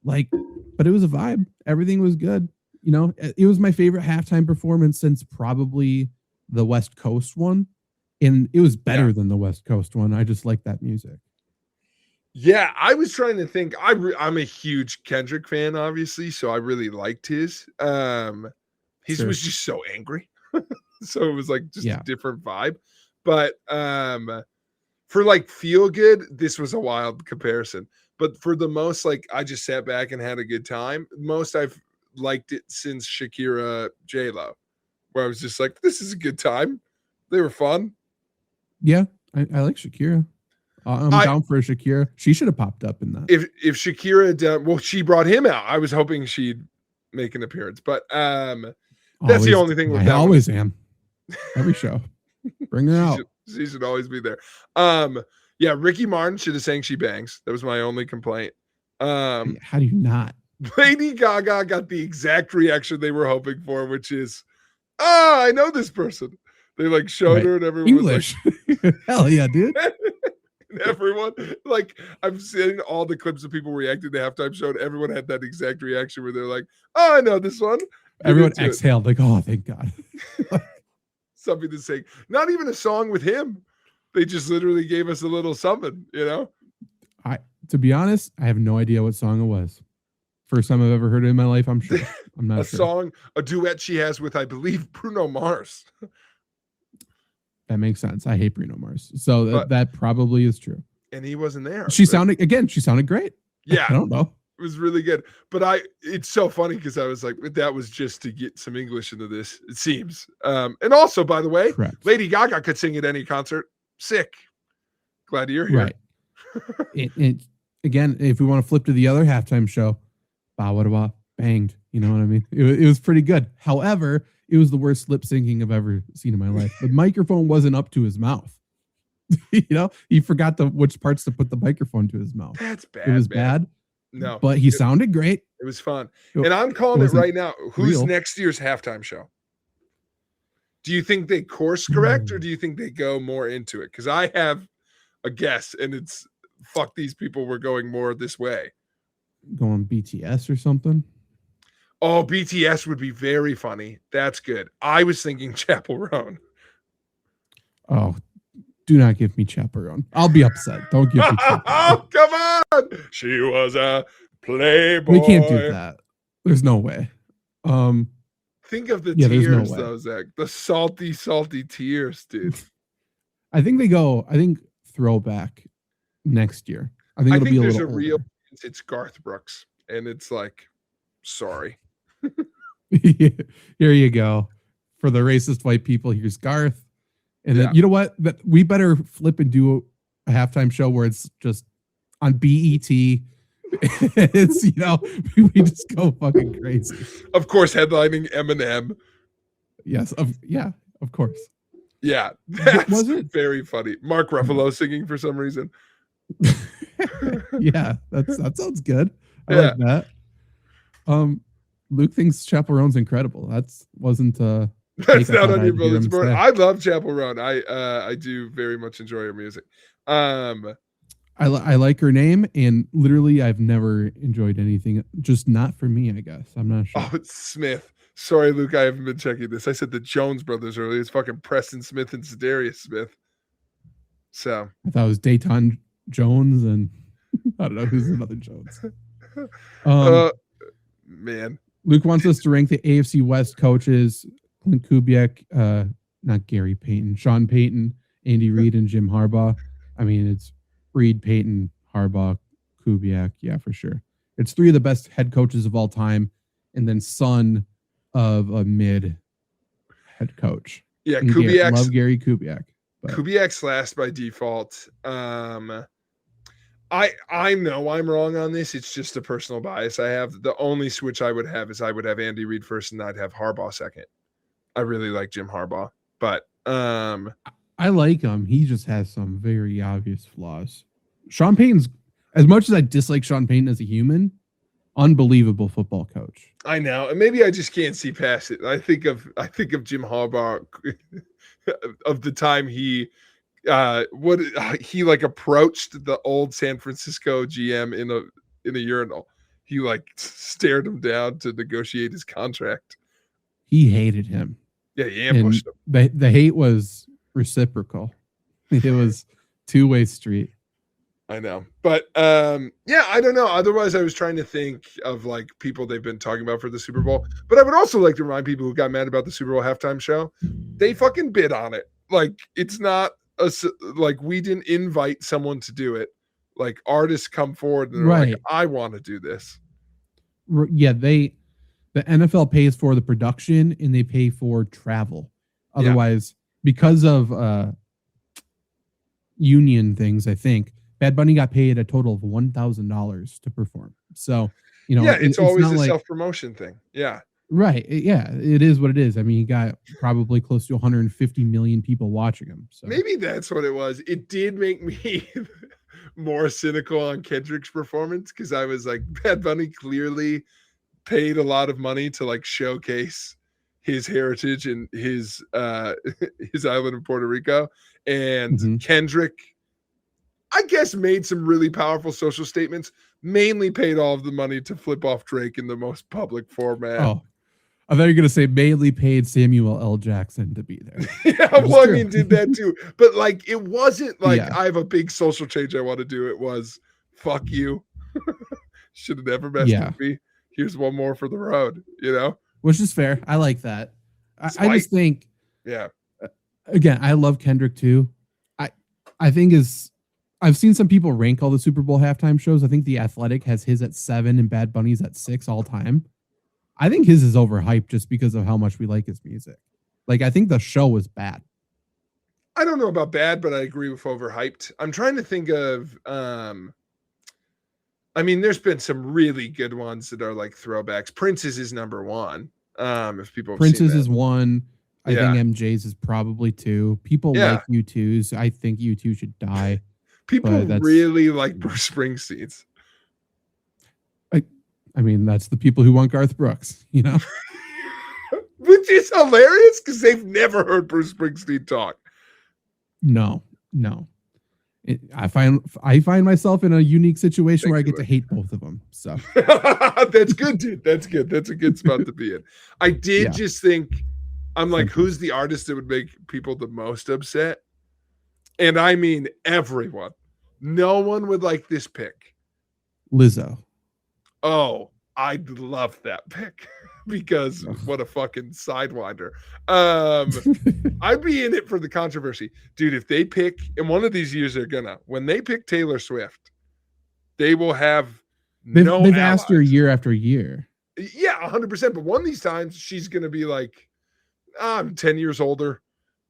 but it was a vibe. Everything was good. You know, it was my favorite halftime performance since probably the West Coast one. And it was better than the West Coast one. I just like that music. Yeah, I was trying to think. I'm a huge Kendrick fan, obviously, so I really liked his. He Sure. was just so angry, so it was like just Yeah. a different vibe. But for like feel good, this was a wild comparison. But for the most, like I just sat back and had a good time. Most I've liked it since Shakira J-Lo, where I was just like, this is a good time. They were fun. Yeah, I like Shakira. I'm down for a Shakira. She should have popped up in that. If Shakira had done, well, she brought him out. I was hoping she'd make an appearance, but that's the only thing we're I down with. always am. Every show. Bring her out. She should always be there. Yeah, Ricky Martin should have sang She Bangs. That was my only complaint. How do you not? Lady Gaga got the exact reaction they were hoping for, which is, I know this person. They like showed Right. her and everyone English. Hell yeah, dude. was like, everyone, like I'm seeing all the clips of people reacting to halftime show, and everyone had that exact reaction where they're like, I know this one. Get Everyone into it. exhaled like, oh, thank God. Something to sing. Not even a song with him. They just literally gave us a little something, you know? To be honest, I have no idea what song it was. First time I've ever heard it in my life, I'm sure. I'm not A sure. song, a duet she has with, I believe, Bruno Mars. That makes sense. I hate Bruno Mars. So But- that probably is true. And he wasn't there. She But- sounded great. yeah, I don't know. it was really good. But it's so funny because I was like, that was just to get some English into this, it seems. And also, by the way, Correct. Lady Gaga could sing at any concert. Sick. Glad you're here. Right. Again, if we want to flip to the other halftime show, Ba banged. You know what I mean? It was pretty good. However, it was the worst lip syncing I've ever seen in my life. The microphone wasn't up to his mouth. You know, he forgot which parts to put the microphone to his mouth. That's bad. It was man. bad. No, but he sounded great. it was fun. It And I'm calling it wasn't right now. Who's real. next year's halftime show? Do you think they course correct or do you think they go more into it? Because I have a guess, and it's fuck these people. We're going more this way. Going BTS or something. Oh, BTS would be very funny. That's good. I was thinking Chapel Roan. Oh, do not give me Chaperone. I'll be upset. Don't give me Chaperone. Oh, come on. She was a playboy. We can't do that. There's no way. Think of the Yeah, there's no tears, way. though, Zach. The salty, salty tears, dude. I think throwback next year. I think I it'll think be a there's little a real. older. It's Garth Brooks, and it's like, sorry. Here you go. For the racist white people, here's Garth. And then Yeah. you know what? We better flip and do a halftime show where it's just on BET. It's we just go fucking crazy. Of course, headlining Eminem. Yes, of course. Yeah, that's Was it? very funny. Mark Ruffalo singing for some reason. Yeah, that sounds good. I Yeah. like that. Luke thinks Chaperone's incredible. Wasn't That's take I not thought on your I'd hear bulletin him board. say. I love Chapel Roan. I do very much enjoy her music. I like her name, and literally I've never enjoyed anything. Just not for me, I guess. I'm not sure. Oh, it's Smith. Sorry, Luke, I haven't been checking this. I said the Jones brothers earlier. It's fucking Preston Smith and Zedarius Smith. So I thought it was Dayton Jones, and I don't know who's another Jones. man. Luke wants us to rank the AFC West coaches: Clint Kubiak, not Gary Payton, Sean Payton, Andy Reid, and Jim Harbaugh. I mean, it's Reid, Payton, Harbaugh, Kubiak. Yeah, for sure. It's three of the best head coaches of all time, and then son of a mid head coach. Yeah, And love Gary Kubiak. But Kubiak's last by default. I know I'm wrong on this. It's just a personal bias I have. The only switch I would have is I would have Andy Reid first and I'd have Harbaugh second. I really like Jim Harbaugh, but I like him. He just has some very obvious flaws. Sean Payton's, as much as I dislike Sean Payton as a human, unbelievable football coach. I know, and maybe I just can't see past it. I think of Jim Harbaugh of the time he approached the old San Francisco GM in a urinal. He like stared him down to negotiate his contract. He hated him. Yeah, he ambushed him. The hate was reciprocal. It was two-way street. I know. But yeah, I don't know. Otherwise, I was trying to think of like people they've been talking about for the Super Bowl. But I would also like to remind people who got mad about the Super Bowl halftime show, they fucking bid on it. Like it's not like we didn't invite someone to do it. Like artists come forward and they're like, I want to do this. Yeah, the NFL pays for the production and they pay for travel. Otherwise, because of union things, I think Bad Bunny got paid a total of $1,000 to perform. So, it's always not a like self-promotion thing. Yeah. Right. Yeah, it is what it is. I mean, he got probably close to 150 million people watching him. So maybe that's what it was. It did make me more cynical on Kendrick's performance because I was like, Bad Bunny clearly paid a lot of money to like showcase his heritage and his island of Puerto Rico. And Kendrick, I guess, made some really powerful social statements, mainly paid all of the money to flip off Drake in the most public format. Oh, I thought you were going to say mainly paid Samuel L. Jackson to be there. Yeah, well, I mean, did that too. But like, it wasn't like I have a big social change I want to do. It was, fuck you. Should have never messed with me. Here's one more for the road, Which is fair. I like that. I just think, again, I love Kendrick too. I think I've seen some people rank all the Super Bowl halftime shows. I think The Athletic has his at 7 and Bad Bunny's at 6 all time. I think his is overhyped just because of how much we like his music. Like, I think the show was bad. I don't know about bad, but I agree with overhyped. I'm trying to think of, I mean, there's been some really good ones that are like throwbacks. Prince's is number 1. If people have Prince's seen that. is 1. I think MJ's is probably 2. People like U2's. I think U2 should die. People really like Bruce Springsteen's. I mean, that's the people who want Garth Brooks, you know? Which is hilarious because they've never heard Bruce Springsteen talk. No. I find myself in a unique situation where I get to hate both of them. So That's good, dude. That's good. That's a good spot to be in. I did just think, I'm like, who's the artist that would make people the most upset? And I mean everyone. No one would like this pick. Lizzo. Oh, I'd love that pick because what a fucking sidewinder. I'd be in it for the controversy. Dude, if they pick, and one of these years they're gonna, when they pick Taylor Swift, they will have they've allies. asked her year after year. Yeah, 100%. But one of these times she's gonna be like, I'm 10 years older.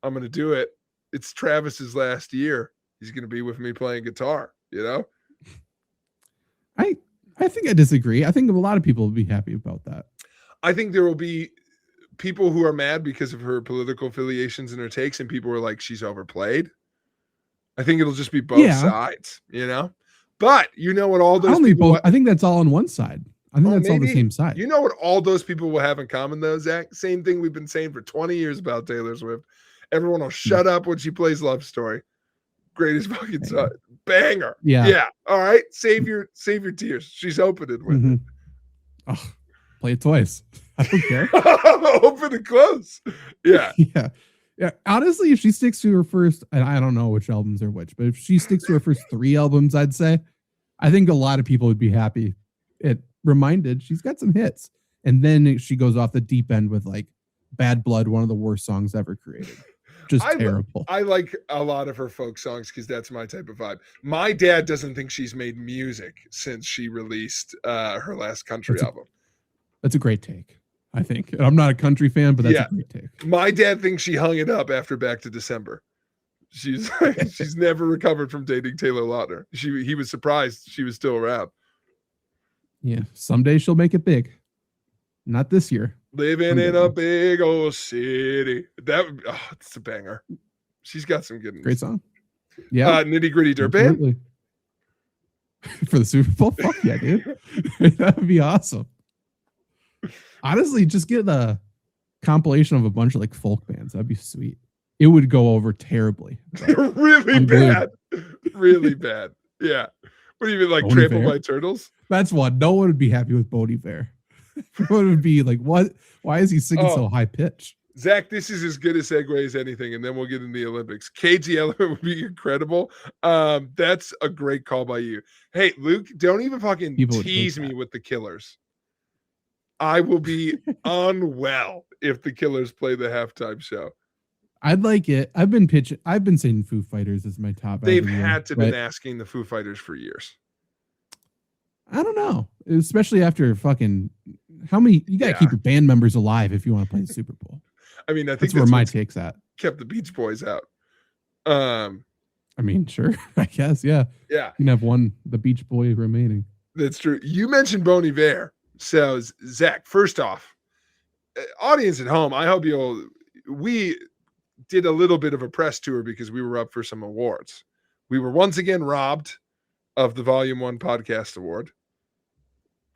I'm gonna do it. It's Travis's last year. He's gonna be with me playing guitar, you know? I think I disagree. I think a lot of people will be happy about that. I think there will be people who are mad because of her political affiliations and her takes, and people are like, she's overplayed. I think it'll just be both sides, you know? But you know what all those people... I think that's all on one side. I think that's all the same side. You know what all those people will have in common, though, Zach? Same thing we've been saying for 20 years about Taylor Swift. Everyone will shut up when she plays Love Story. Greatest fucking song. Banger. Yeah. All right. Save your tears. She's opening with it. Oh, play it twice. I don't care. Open and close. Yeah. Yeah. Honestly, if she sticks to her first, and I don't know which albums are which, but if she sticks to her first 3 albums, I'd say, I think a lot of people would be happy. It reminded she's got some hits. And then she goes off the deep end with like Bad Blood, one of the worst songs ever created. Just terrible. I like a lot of her folk songs because that's my type of vibe. My dad doesn't think she's made music since she released her last country album. That's a great take, I think. And I'm not a country fan, but that's a great take. My dad thinks she hung it up after Back to December. She's never recovered from dating Taylor Lautner. He was surprised she was still around. Yeah, someday she'll make it big. Not this year. Living in a big old city. It's a banger. She's got some good ones. Great song. Yeah. Nitty Gritty Dirt Band. For the Super Bowl? Fuck yeah, dude. That would be awesome. Honestly, just get a compilation of a bunch of like folk bands. That'd be sweet. It would go over terribly. Really bad. Really bad. Yeah. What do you mean, like Trampled by Turtles? That's one. No one would be happy with Bon Iver. What would be like, what? Why is he singing so high pitch? Zach, this is as good a segue as anything, and then we'll get into the Olympics. KG Element would be incredible. That's a great call by you. Hey, Luke, don't even fucking tease me with the Killers. I will be unwell if the Killers play the halftime show. I'd like it. I've been saying Foo Fighters as my top. They've had to been asking the Foo Fighters for years. I don't know, especially after fucking how many you got to keep your band members alive if you want to play the Super Bowl. I mean, I think that's where my take's at. Kept the Beach Boys out. I mean, sure, I guess, yeah. You can have the Beach Boy remaining. That's true. You mentioned Bon Iver, so Zach. First off, audience at home, I hope we did a little bit of a press tour because we were up for some awards. We were once again robbed of the Volume 1 Podcast Award.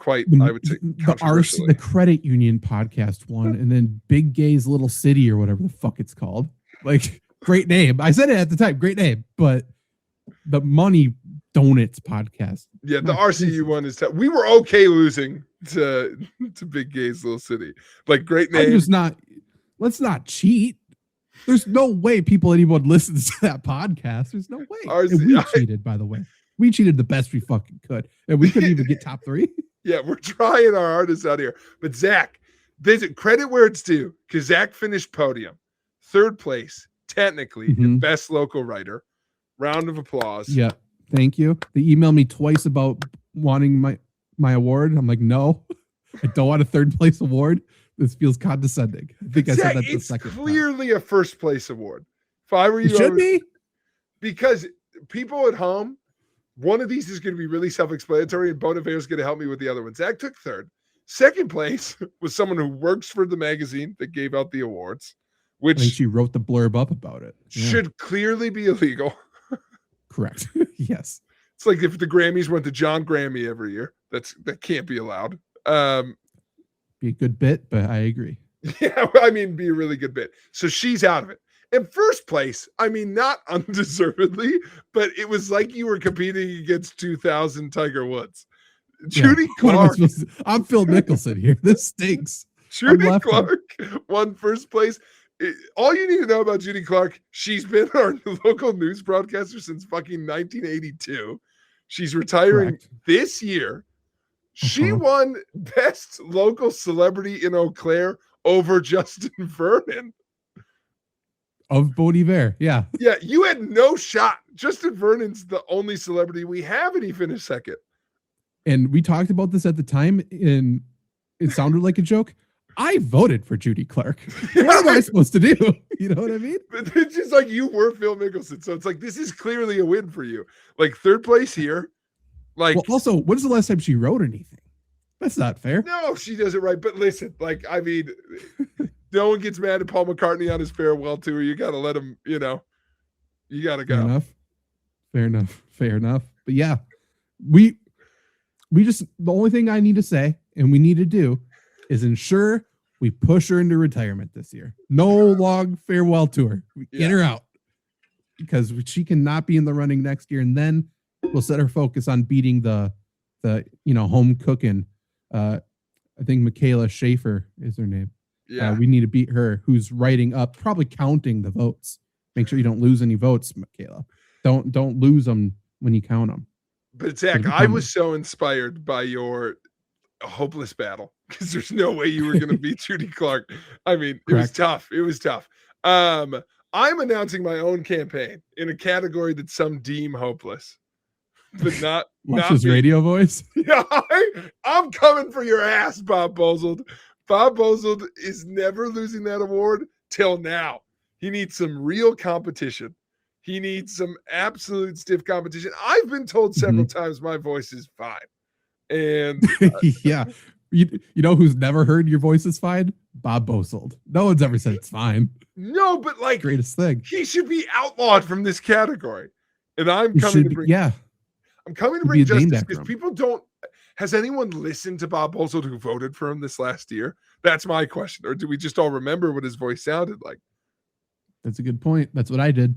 I would say the Credit Union Podcast won, and then Big Gay's Little City or whatever the fuck it's called. Like, great name. I said it at the time, great name, but the Money Donuts Podcast. Yeah, the RCU one is we were okay losing to Big Gay's Little City. Like, great name. Let's not cheat. There's no way anyone listens to that podcast. There's no way. We cheated, by the way. We cheated the best we fucking could. And we couldn't even get top 3. Yeah, we're trying our hardest out here. But Zach, there's credit where it's due because Zach finished podium. 3rd place, technically, in best local writer. Round of applause. Yeah, thank you. They emailed me twice about wanting my award. I'm like, no, I don't want a 3rd place award. This feels condescending. I think Zach, I said that the second time. It's clearly a 1st place award. If I were you, it should be. Because people at home, one of these is going to be really self-explanatory, and Bon Iver is going to help me with the other one. Zach took 3rd. 2nd place was someone who works for the magazine that gave out the awards, which I think she wrote the blurb up about it. Should clearly be illegal. Correct. Yes. It's like if the Grammys went to John Grammy every year. That can't be allowed. Be a good bit, but I agree. Yeah, I mean, be a really good bit. So she's out of it. In first place, I mean, not undeservedly, but it was like you were competing against 2000 Tiger Woods. Judy What am I Clark. supposed to? I'm Phil Mickelson here. This stinks. Judy left Clark won first place. All you need to know about Judy Clark, she's been our local news broadcaster since fucking 1982. She's retiring Correct. this year. She Uh-huh. won Best Local Celebrity in Eau Claire over Justin Vernon. Of Bon Iver. Yeah. Yeah, you had no shot. Justin Vernon's the only celebrity we have, and he finished second. And we talked about this at the time, and it sounded like a joke. I voted for Judy Clark. What am I supposed to do? You know what I mean? But it's just like you were Phil Mickelson. So it's like, this is clearly a win for you. Like third place here. Like, Well, also, when's the last time she wrote anything? That's not fair. no, she does it right. But listen, like, I mean, no one gets mad at Paul McCartney on his farewell tour. You got to let him, you know, you got to Fair go. enough. Fair enough. Fair enough. But yeah, we just, the only thing I need to say and we need to do is ensure we push her into retirement this year. No long farewell tour. We get her out because she cannot be in the running next year. And then we'll set our focus on beating the home cooking. I think Michaela Schaefer is her name. Yeah. We need to beat her, who's writing up, probably counting the votes. Make sure you don't lose any votes, Michaela. Don't lose them when you count them. But Zach, I was so inspired by your hopeless battle because there's no way you were going to beat Judy Clark. I mean, it was tough. It was tough. I'm announcing my own campaign in a category that some deem hopeless, but not Luscious me. radio voice. Yeah, I'm coming for your ass, Bob Bozold. Bob Bozold is never losing that award till now. He needs some real competition. He needs some absolute stiff competition. I've been told several times my voice is fine. And yeah. You know who's never heard your voice is fine? Bob Bozold. No one's ever said it's fine. no, but like Greatest thing. he should be outlawed from this category. And I'm coming to bring I'm coming to bring justice because people don't. Has anyone listened to Bob Bozold who voted for him this last year? That's my question. Or do we just all remember what his voice sounded like? That's a good point. That's what I did.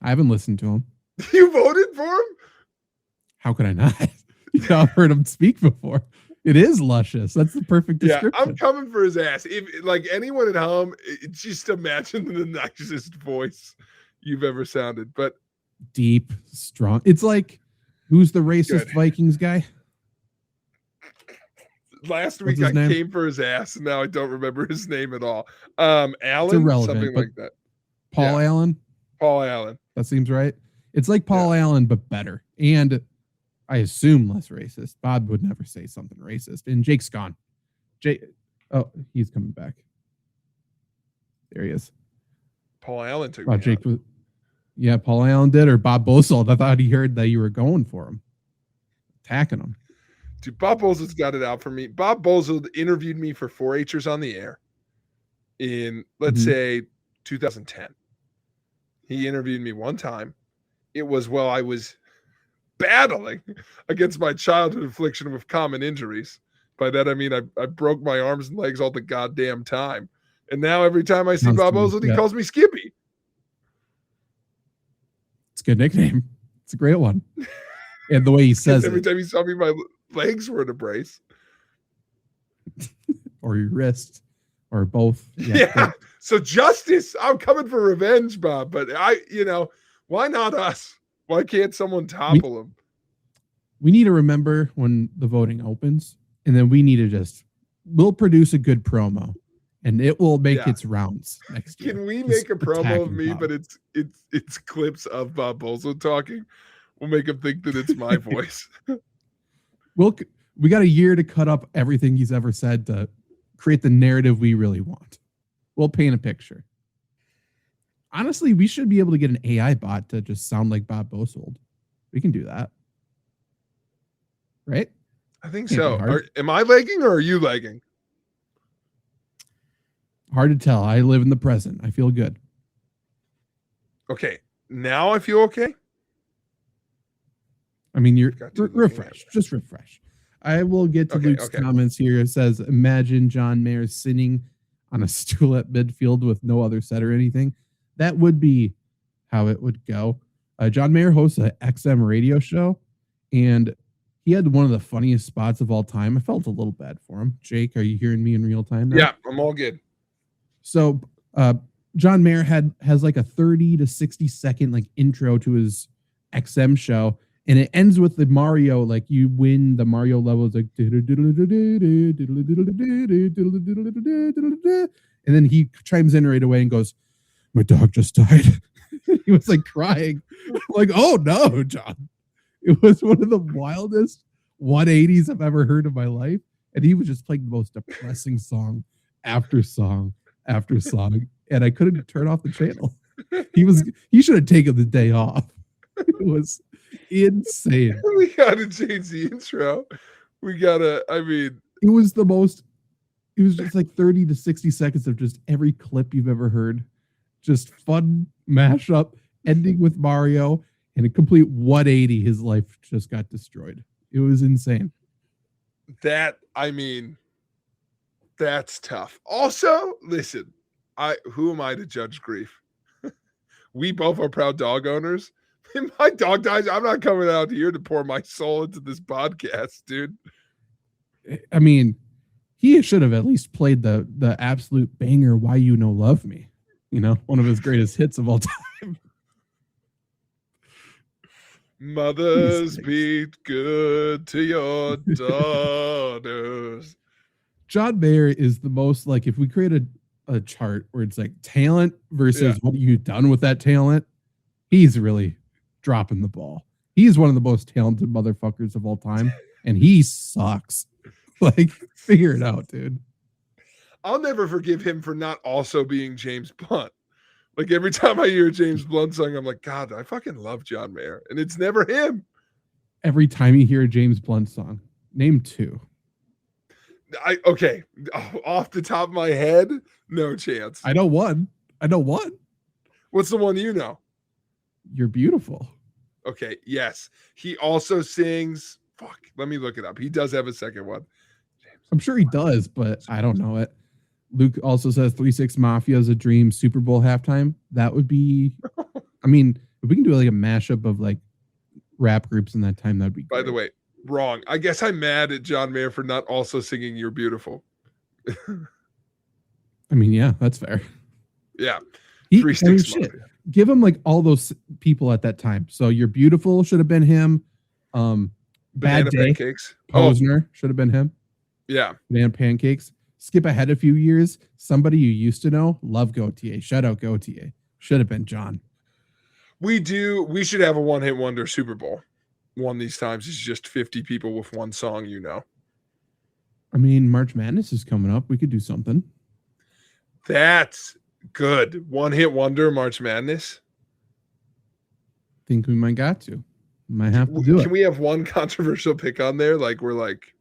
I haven't listened to him. You voted for him? How could I not? I've heard him speak before. It is luscious. That's the perfect description. Yeah, I'm coming for his ass. If like anyone at home, just imagine the nicest voice you've ever sounded. But deep, strong. It's like, who's the racist Vikings guy? Last week I came for his ass, and now I don't remember his name at all. Allen, something like that. Paul Allen. Paul Allen. That seems right. It's like Paul Allen, but better. And I assume less racist. Bob would never say something racist. And Jake's gone. He's coming back. There he is. Paul Allen took Jake was. Yeah, Paul Allen did, or Bob Bozold. I thought he heard that you were going for him, attacking him. Dude, Bob Bozold's got it out for me. Bob Bozold interviewed me for 4-Hers on the Air in, let's say, 2010. He interviewed me one time. It was while I was battling against my childhood affliction of common injuries. By that, I mean I broke my arms and legs all the goddamn time. And now every time I see Bob Bozold, he calls me Skippy. It's a good nickname. It's a great one. And the way he says every time he saw me, my legs were in a brace. Or your wrist. Or both. Yeah. So justice. I'm coming for revenge, Bob. But why not us? Why can't someone topple him? We need to remember when the voting opens, and then we need to we'll produce a good promo, and it will make its rounds next year. Can we make a promo of me, but it's clips of Bob Bozold talking? We'll make him think that it's my voice. We got a year to cut up everything he's ever said to create the narrative we really want. We'll paint a picture. Honestly, we should be able to get an AI bot to just sound like Bob Bozold. We can do that. Right? I think so. Am I lagging or are you lagging? Hard to tell. I live in the present. I feel good. Okay. Now I feel okay. I mean, you're refresh. Just refresh. I will get to Okay, Luke's okay. comments here. It says, imagine John Mayer sitting on a stool at midfield with no other set or anything. That would be how it would go. John Mayer hosts an XM radio show, and he had one of the funniest spots of all time. I felt a little bad for him. Jake, are you hearing me in real time now? Yeah, I'm all good. So John Mayer has like a 30 to 60 second like intro to his XM show, and it ends with the Mario, like you win the Mario levels, like and then he chimes in right away and goes, "My dog just died." He was like crying. I'm like, oh no, John. It was one of the wildest 180s I've ever heard in my life. And he was just playing the most depressing song after song after song. And I couldn't turn off the channel. He should have taken the day off. It was insane. We gotta change the intro. It was just like 30 to 60 seconds of just every clip you've ever heard. Just fun mashup, ending with Mario, and a complete 180. His life just got destroyed. It was insane. That's tough. Also, listen, who am I to judge grief? We both are proud dog owners. If my dog dies, I'm not coming out here to pour my soul into this podcast, dude. I mean, he should have at least played the absolute banger "Why You No Love Me." You know, one of his greatest hits of all time. Mothers, be good to your daughters. John Mayer is the most, like, if we create a chart where it's like talent versus what you've done with that talent, he's really dropping the ball. He's one of the most talented motherfuckers of all time, and he sucks. Like, figure it out, dude. I'll never forgive him for not also being James Blunt. Like, every time I hear a James Blunt song, I'm like, God, I fucking love John Mayer. And it's never him. Every time you hear a James Blunt song, name two. Okay. Off the top of my head, no chance. I know one. What's the one you know? You're Beautiful. Okay. Yes. He also sings. Fuck. Let me look it up. He does have a second one. I'm sure he does, but I don't know it. Luke also says 3-6 Mafia is a dream Super Bowl halftime. That would be, I mean, if we can do like a mashup of like rap groups in that time, that'd be great. By the way, wrong. I guess I'm mad at John Mayer for not also singing You're Beautiful. I mean, yeah, that's fair. Yeah. 3-6 Mafia. Give him like all those people at that time. So You're Beautiful should have been him. Bad Day. Pancakes. Posner should have been him. Yeah. Banana Pancakes. Skip ahead a few years. Somebody you used to know. Love Gautier. Shout out Gautier. Should have been John. We should have a one-hit wonder Super Bowl. One of these times is just 50 people with one song, you know. I mean, March Madness is coming up. We could do something. That's good. One-hit wonder March Madness. Think we might got to. Might have to do it. Can we have one controversial pick on there? Like, we're like,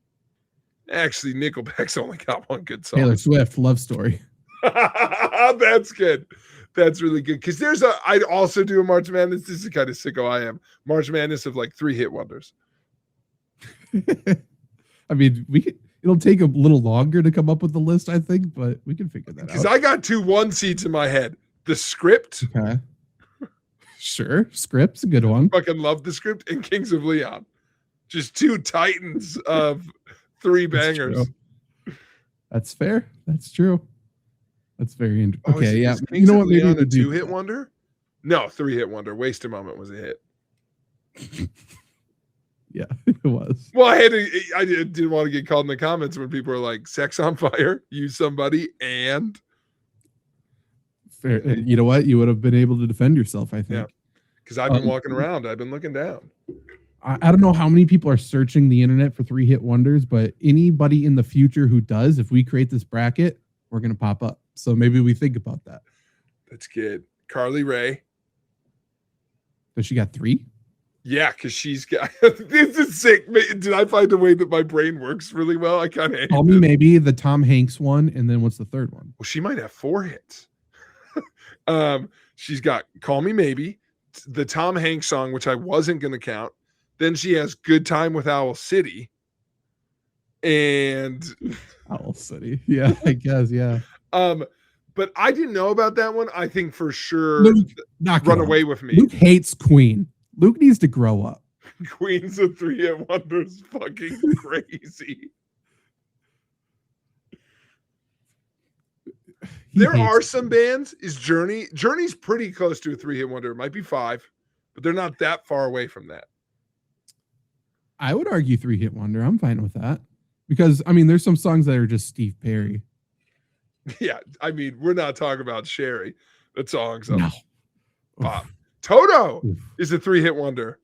actually, Nickelback's only got one good song. Taylor Swift, Love Story. That's good. That's really good. Because I'd also do a March Madness. This is the kind of sicko I am. March Madness of like 3 hit wonders. I mean, it'll take a little longer to come up with the list, I think, but we can figure that out. Because I got 2 1-seats in my head. The Script. Okay. Sure. Script's a good one. Fucking love The Script, and Kings of Leon. Just 2 titans of 3 bangers. That's fair. That's true. That's very interesting. Oh, okay, yeah. You know what? Maybe a 2-hit wonder? No, 3-hit wonder. Waste a Moment was a hit. Yeah, it was. Well, I didn't want to get called in the comments when people are like, "Sex on Fire," Use Somebody, and fair. You know what? You would have been able to defend yourself, I think. Yeah, because I've been walking around. I've been looking down. I don't know how many people are searching the internet for 3-hit wonders, but anybody in the future who does, if we create this bracket, we're going to pop up. So maybe we think about that. That's good. Carly Rae. Does she got 3? Yeah, because she's got. This is sick. Did I find a way that my brain works really well? I kind of. Call Me Maybe, the Tom Hanks one, and then what's the third one? Well, she might have 4 hits. She's got Call Me Maybe, the Tom Hanks song, which I wasn't going to count. Then she has Good Time with Owl City. And Owl City. Yeah, I guess. Yeah. but I didn't know about that one. I think for sure Luke, knock it Run off. Away With Me. Luke hates Queen. Luke needs to grow up. Queen's a 3-hit wonder is fucking crazy. There are some bands. Is Journey? Journey's pretty close to a 3-hit wonder. It might be 5, but they're not that far away from that. I would argue 3-hit wonder. I'm fine with that because I mean, there's some songs that are just Steve Perry. Yeah, I mean, we're not talking about Sherry. That song's No. pop. Toto Oof. is a 3-hit wonder.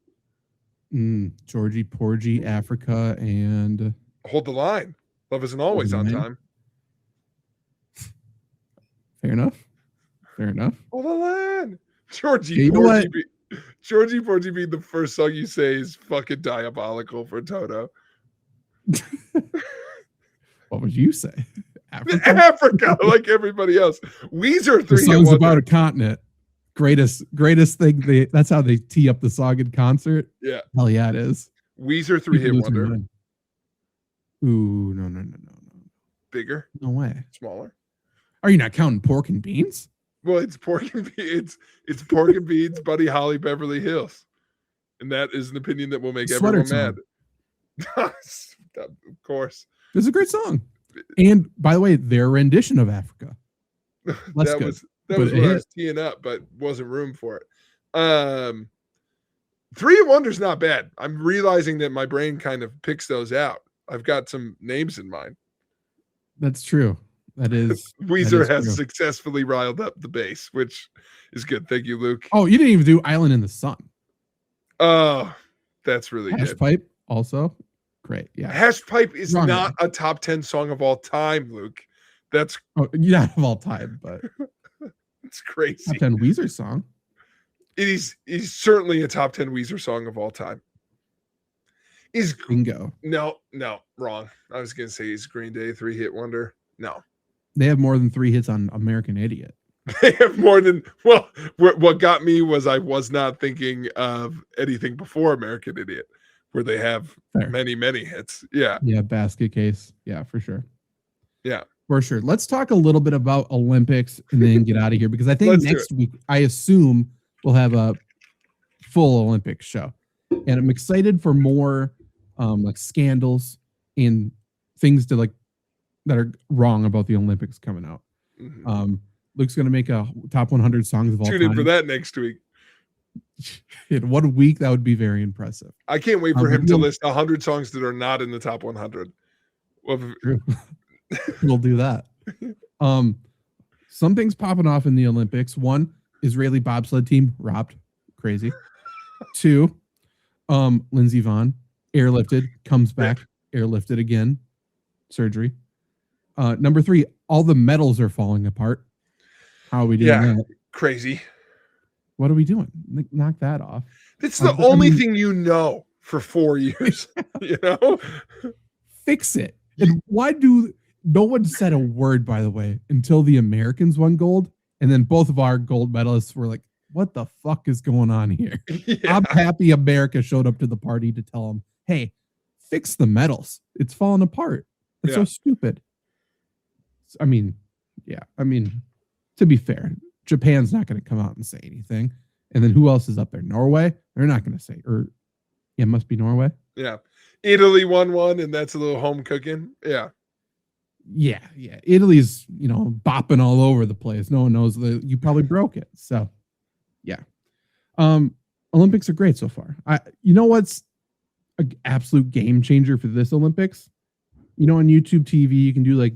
Georgie Porgy, Africa, and Hold the Line. Love Isn't Always on Time. Fair enough. Fair enough. Hold the Line. Georgie You know Porgy. what? Georgie Porgy being the first song you say is fucking diabolical for Toto. What would you say? Africa, like everybody else. Weezer The 3-hit song's wonder. about a continent. Greatest thing. That's how they tee up the song in concert. Yeah. Hell yeah, it is. Weezer 3-hit People lose their wonder. mind. Ooh, no. Bigger, No way. smaller. Are you not counting Pork and Beans? Well, it's Pork and Beans. It's Pork and Beans, Buddy Holly, Beverly Hills. And that is an opinion that will make Sweater everyone mad. Of course. It's a great song. And by the way, their rendition of Africa. Less that good. was that but was what it I hit. was teeing up, but wasn't room for it. 3-hit wonder's not bad. I'm realizing that my brain kind of picks those out. I've got some names in mind. That's true. That is. Weezer is has true. successfully riled up the base, which is good. Thank you, Luke. Oh, you didn't even do Island in the Sun. Oh, that's really Hash good. Pipe also. Great. Yeah. Hash Pipe is Wrong not a top 10 song of all time, Luke. That's Oh, not of all time, but it's crazy. top 10 Weezer song. It is certainly a top 10 Weezer song of all time. Is Bingo. no, wrong. I was gonna say is Green Day 3-hit wonder. No. They have more than 3 hits on American Idiot. They have more than well. What got me was I was not thinking of anything before American Idiot, where they have Fair. many hits. Yeah, Yeah, Basket Case. Yeah, for sure. yeah. For sure. Let's talk a little bit about Olympics and then get out of here because I think Let's do next week, I assume we'll have a full Olympics show. And I'm excited for more like scandals and things to like that are wrong about the Olympics coming out. Mhm. Luke's going to make a top 100 songs of all Tune time. in for that next week. In 1 week, that would be very impressive. I can't wait for Um, him to we'll- list 100 songs that are not in the top 100. Well, True. We'll do that. Something's popping off in the Olympics. 1, Israeli bobsled team robbed. Crazy. 2, Lindsey Vonn airlifted, comes back, airlifted again. Surgery. Number 3, all the medals are falling apart. How are we doing Yeah. that? crazy. What are we doing? Knock that off. That's the I only mean- thing you know for 4 years. You know? Fix it. And why do no one said a word, by the way, until the Americans won gold? And then both of our gold medalists were like, what the fuck is going on here? Yeah. I'm happy America showed up to the party to tell them, hey, fix the medals. It's falling apart. It's so Yeah. stupid. I mean, to be fair, Japan's not going to come out and say anything. And then who else is up there? Norway? They're not going to say, it must be Norway. Yeah. Italy won one, and that's a little home cooking. Yeah. Yeah. Italy's, bopping all over the place. No one knows that you probably broke it. So, yeah. Olympics are great so far. You know what's an absolute game changer for this Olympics? On YouTube TV, you can do like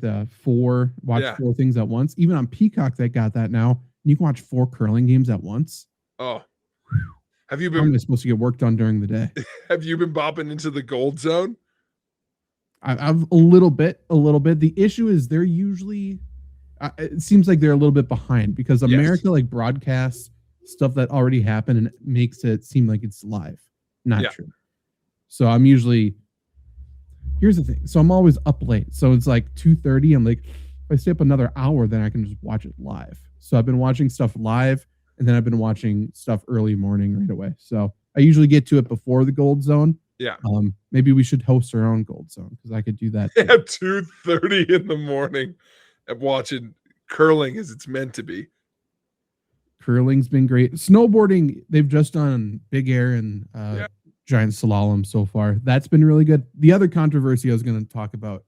watch Yeah. 4 things at once. Even on Peacock, they got that now. You can watch 4 curling games at once. Oh. Have you How am been I supposed to get work done during the day? bopping into the gold zone? I've a little bit. The issue is they're usually, it seems like they're a little bit behind because Yes. America like broadcasts stuff that already happened and it makes it seem like it's live. Not Yeah. true. So I'm usually, here's the thing. So I'm always up late. So it's like 2:30. I'm like, if I stay up another hour, then I can just watch it live. So I've been watching stuff live and then I've been watching stuff early morning right away. So I usually get to it before the gold zone Yeah. Maybe we should host our own Gold Zone because I could do that too. At 2:30 in the morning and watching curling as it's meant to be. Curling's been great. Snowboarding, they've just done big air and giant slalom so far. That's been really good. The other controversy I was going to talk about,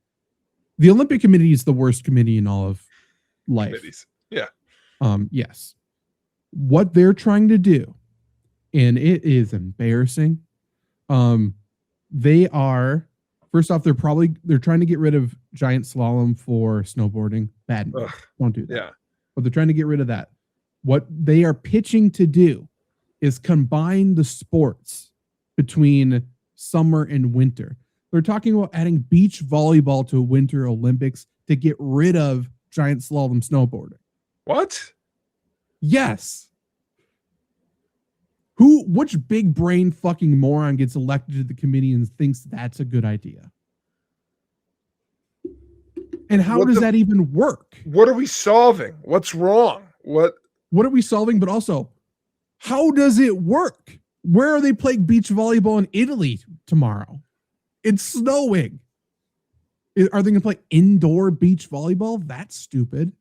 the Olympic Committee is the worst committee in all of life. Committees. Yeah. Yes. What they're trying to do, and it is embarrassing. They are, first off, they're trying to get rid of giant slalom for snowboarding. Bad. Don't do that. Yeah. But they're trying to get rid of that. What they are pitching to do is combine the sports between summer and winter. They're talking about adding beach volleyball to Winter Olympics to get rid of giant slalom snowboarding. What? Yes. Which big brain fucking moron gets elected to the committee and thinks that's a good idea? And how does that even work? What are we solving? What's wrong? What are we solving? But also, how does it work? Where are they playing beach volleyball in Italy tomorrow? It's snowing. Are they going to play indoor beach volleyball? That's stupid.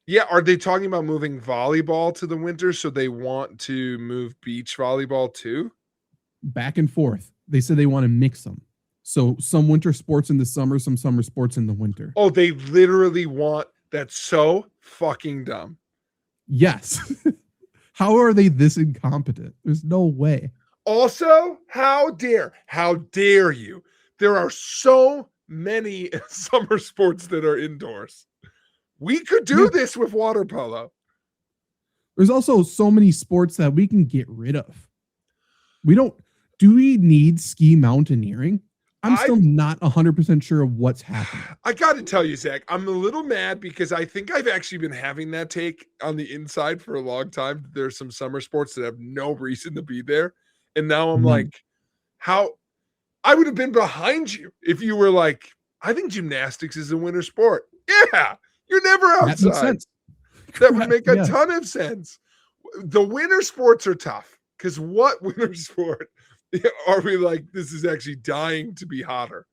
Yeah, are they talking about moving volleyball to the winter so they want to move beach volleyball too? Back and forth. They said they want to mix them. So some winter sports in the summer, some summer sports in the winter. Oh, they literally want that's so fucking dumb. Yes. How are they this incompetent? There's no way. Also, how dare you? There are so many summer sports that are indoors. We could do this with water polo. There's also so many sports that we can get rid of. Do we need ski mountaineering? I'm still not 100% sure of what's happening. I got to tell you, Zach, I'm a little mad because I think I've actually been having that take on the inside for a long time. There's some summer sports that have no reason to be there. And now I'm like, how I would have been behind you if you were like, I think gymnastics is a winter sport. Yeah, you're never outside. That makes sense. That would make a ton of sense. The winter sports are tough because what winter sport are we like? This is actually dying to be hotter.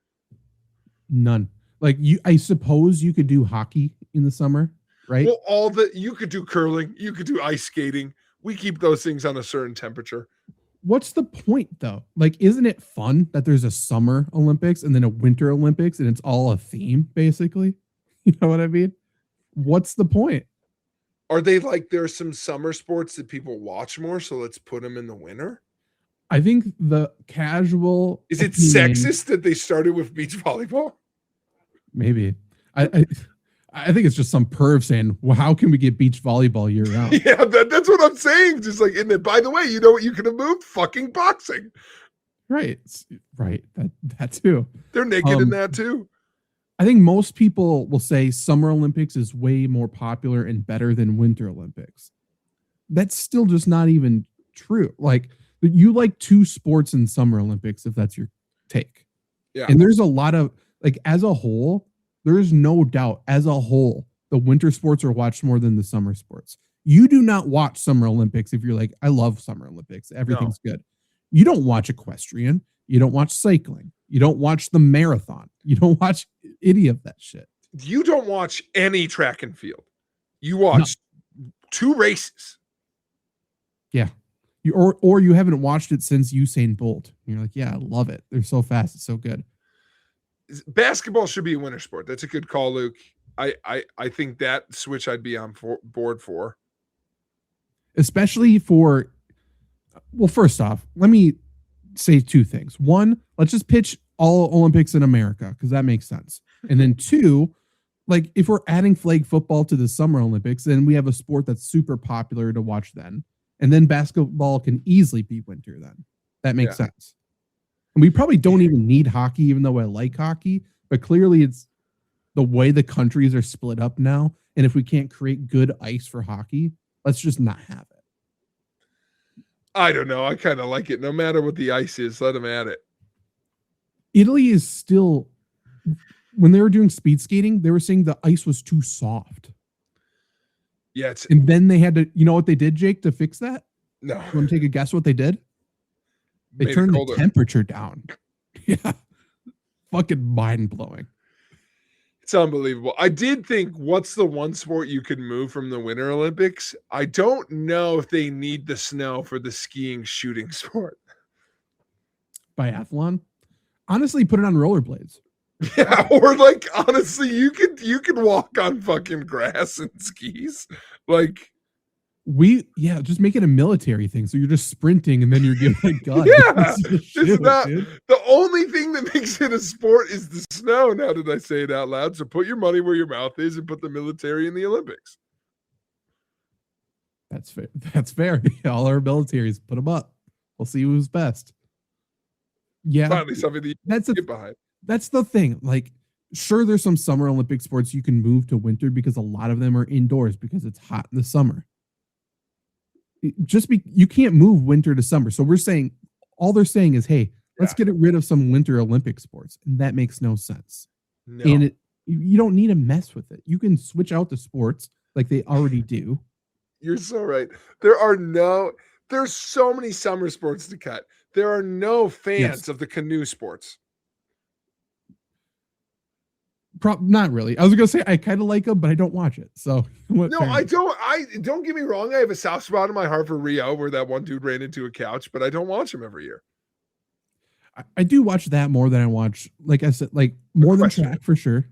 None. Like I suppose you could do hockey in the summer, right? Well, you could do curling, you could do ice skating. We keep those things on a certain temperature. What's the point though? Like, isn't it fun that there's a summer Olympics and then a winter Olympics and it's all a theme basically? You know what I mean? What's the point? Are they like there's some summer sports that people watch more, so let's put them in the winter? I think the casual is it sexist that they started with beach volleyball? Maybe. I think it's just some perv saying, "Well, how can we get beach volleyball year round?" Yeah, that's what I'm saying. Just like, and then by the way, you know what you could have moved? Fucking boxing. Right. That too. They're naked in that too. I think most people will say Summer Olympics is way more popular and better than Winter Olympics. That's still just not even true. Like, you like two sports in Summer Olympics, if that's your take. Yeah. And there's a lot of, like, as a whole, there is no doubt, as a whole, the winter sports are watched more than the summer sports. You do not watch Summer Olympics if you're like, I love Summer Olympics. Everything's good. You don't watch equestrian. You don't watch cycling. You don't watch the marathon. You don't watch any of that shit. You don't watch any track and field. You watch two races. Yeah. Or you haven't watched it since Usain Bolt. And you're like, yeah, I love it. They're so fast. It's so good. Basketball should be a winter sport. That's a good call, Luke. I think that switch I'd be on board for. Especially for, well, first off, let me say two things. One, let's just pitch all Olympics in America because that makes sense. And then two, like if we're adding flag football to the Summer Olympics, then we have a sport that's super popular to watch then. And then basketball can easily be winter then. That makes sense. And we probably don't even need hockey, even though I like hockey. But clearly it's the way the countries are split up now. And if we can't create good ice for hockey, let's just not have it. I don't know. I kind of like it. No matter what the ice is, let them add it. Italy is still, when they were doing speed skating, they were saying the ice was too soft. Yeah. And then they had to, you know what they did, Jake, to fix that? No. You want to take a guess what they did? They made it turned the colder. temperature down. Yeah. Fucking mind blowing. It's unbelievable. I did think, what's the one sport you could move from the Winter Olympics? I don't know if they need the snow for the skiing shooting sport. Biathlon. Honestly, put it on rollerblades. Yeah, or like honestly, you could walk on fucking grass and skis. Like, just make it a military thing. So you're just sprinting and then you're given a gun. yeah, Just it's shoot, not dude. the only thing that makes it a sport is the snow. Now that I say it out loud, so put your money where your mouth is and put the military in the Olympics. That's fair. That's fair. All our militaries, put them up. We'll see who's best. Yeah, Finally, something that you that's can get behind. that's the thing. Like, sure, there's some summer Olympic sports you can move to winter because a lot of them are indoors because it's hot in the summer. You can't move winter to summer. So all they're saying is, hey, let's get rid of some winter Olympic sports, and that makes no sense. No. And you don't need to mess with it. You can switch out the sports like they already do. You're so right. There's so many summer sports to cut. There are no fans of the canoe sports. Not really. I was gonna say I kind of like them, but I don't watch it. So No, I don't get me wrong. I have a soft spot in my heart for Rio, where that one dude ran into a couch, but I don't watch him every year. I do watch that more than I watch, like I said, like more than track for sure.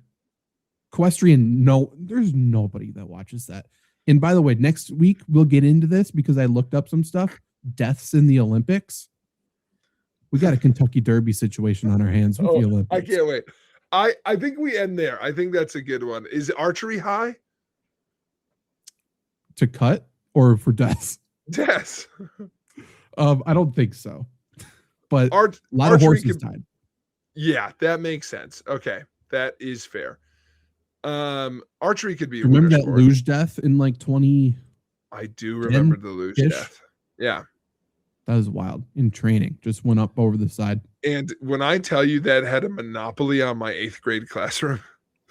Equestrian, no, there's nobody that watches that. And by the way, next week we'll get into this because I looked up some stuff. Deaths in the Olympics. We got a Kentucky Derby situation on our hands with the Olympics. I can't wait. I think we end there. I think that's a good one. Is archery high? To cut or for deaths? Deaths. I don't think so. But a lot of horses died. Yeah, that makes sense. Okay, that is fair. Archery could be. Remember that luge death in like 20? I do remember the luge death. Yeah, that was wild. In training, just went up over the side. And when I tell you that had a monopoly on my 8th grade classroom,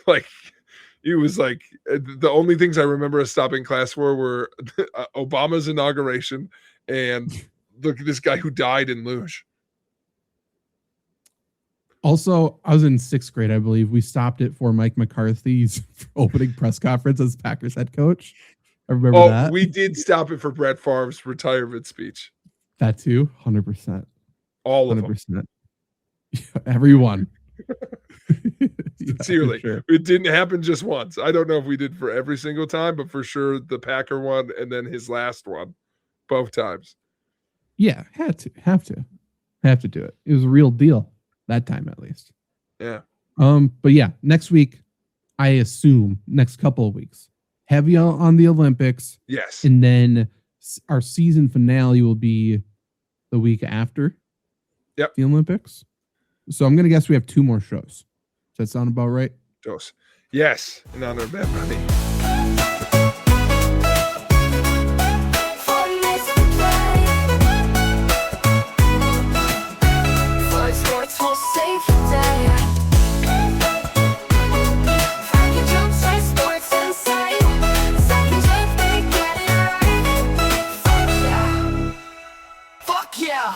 like it was like the only things I remember us stopping class for were Obama's inauguration and look at this guy who died in luge. Also, I was in 6th grade, I believe. We stopped it for Mike McCarthy's opening press conference as Packers head coach. I remember that. We did stop it for Brett Favre's retirement speech. That too, 100%. All of 100%. Them. Everyone. Sincerely. Sure. It didn't happen just once. I don't know if we did for every single time, but for sure the Packer one and then his last one, both times. Yeah, have to do it. It was a real deal that time, at least. Yeah. But yeah, next week, I assume next couple of weeks, heavy on the Olympics. Yes. And then our season finale will be the week after. Yep. The Olympics. So I'm gonna guess we have 2 more shows. Does that sound about right? Yes. In honor of Bad Bunny.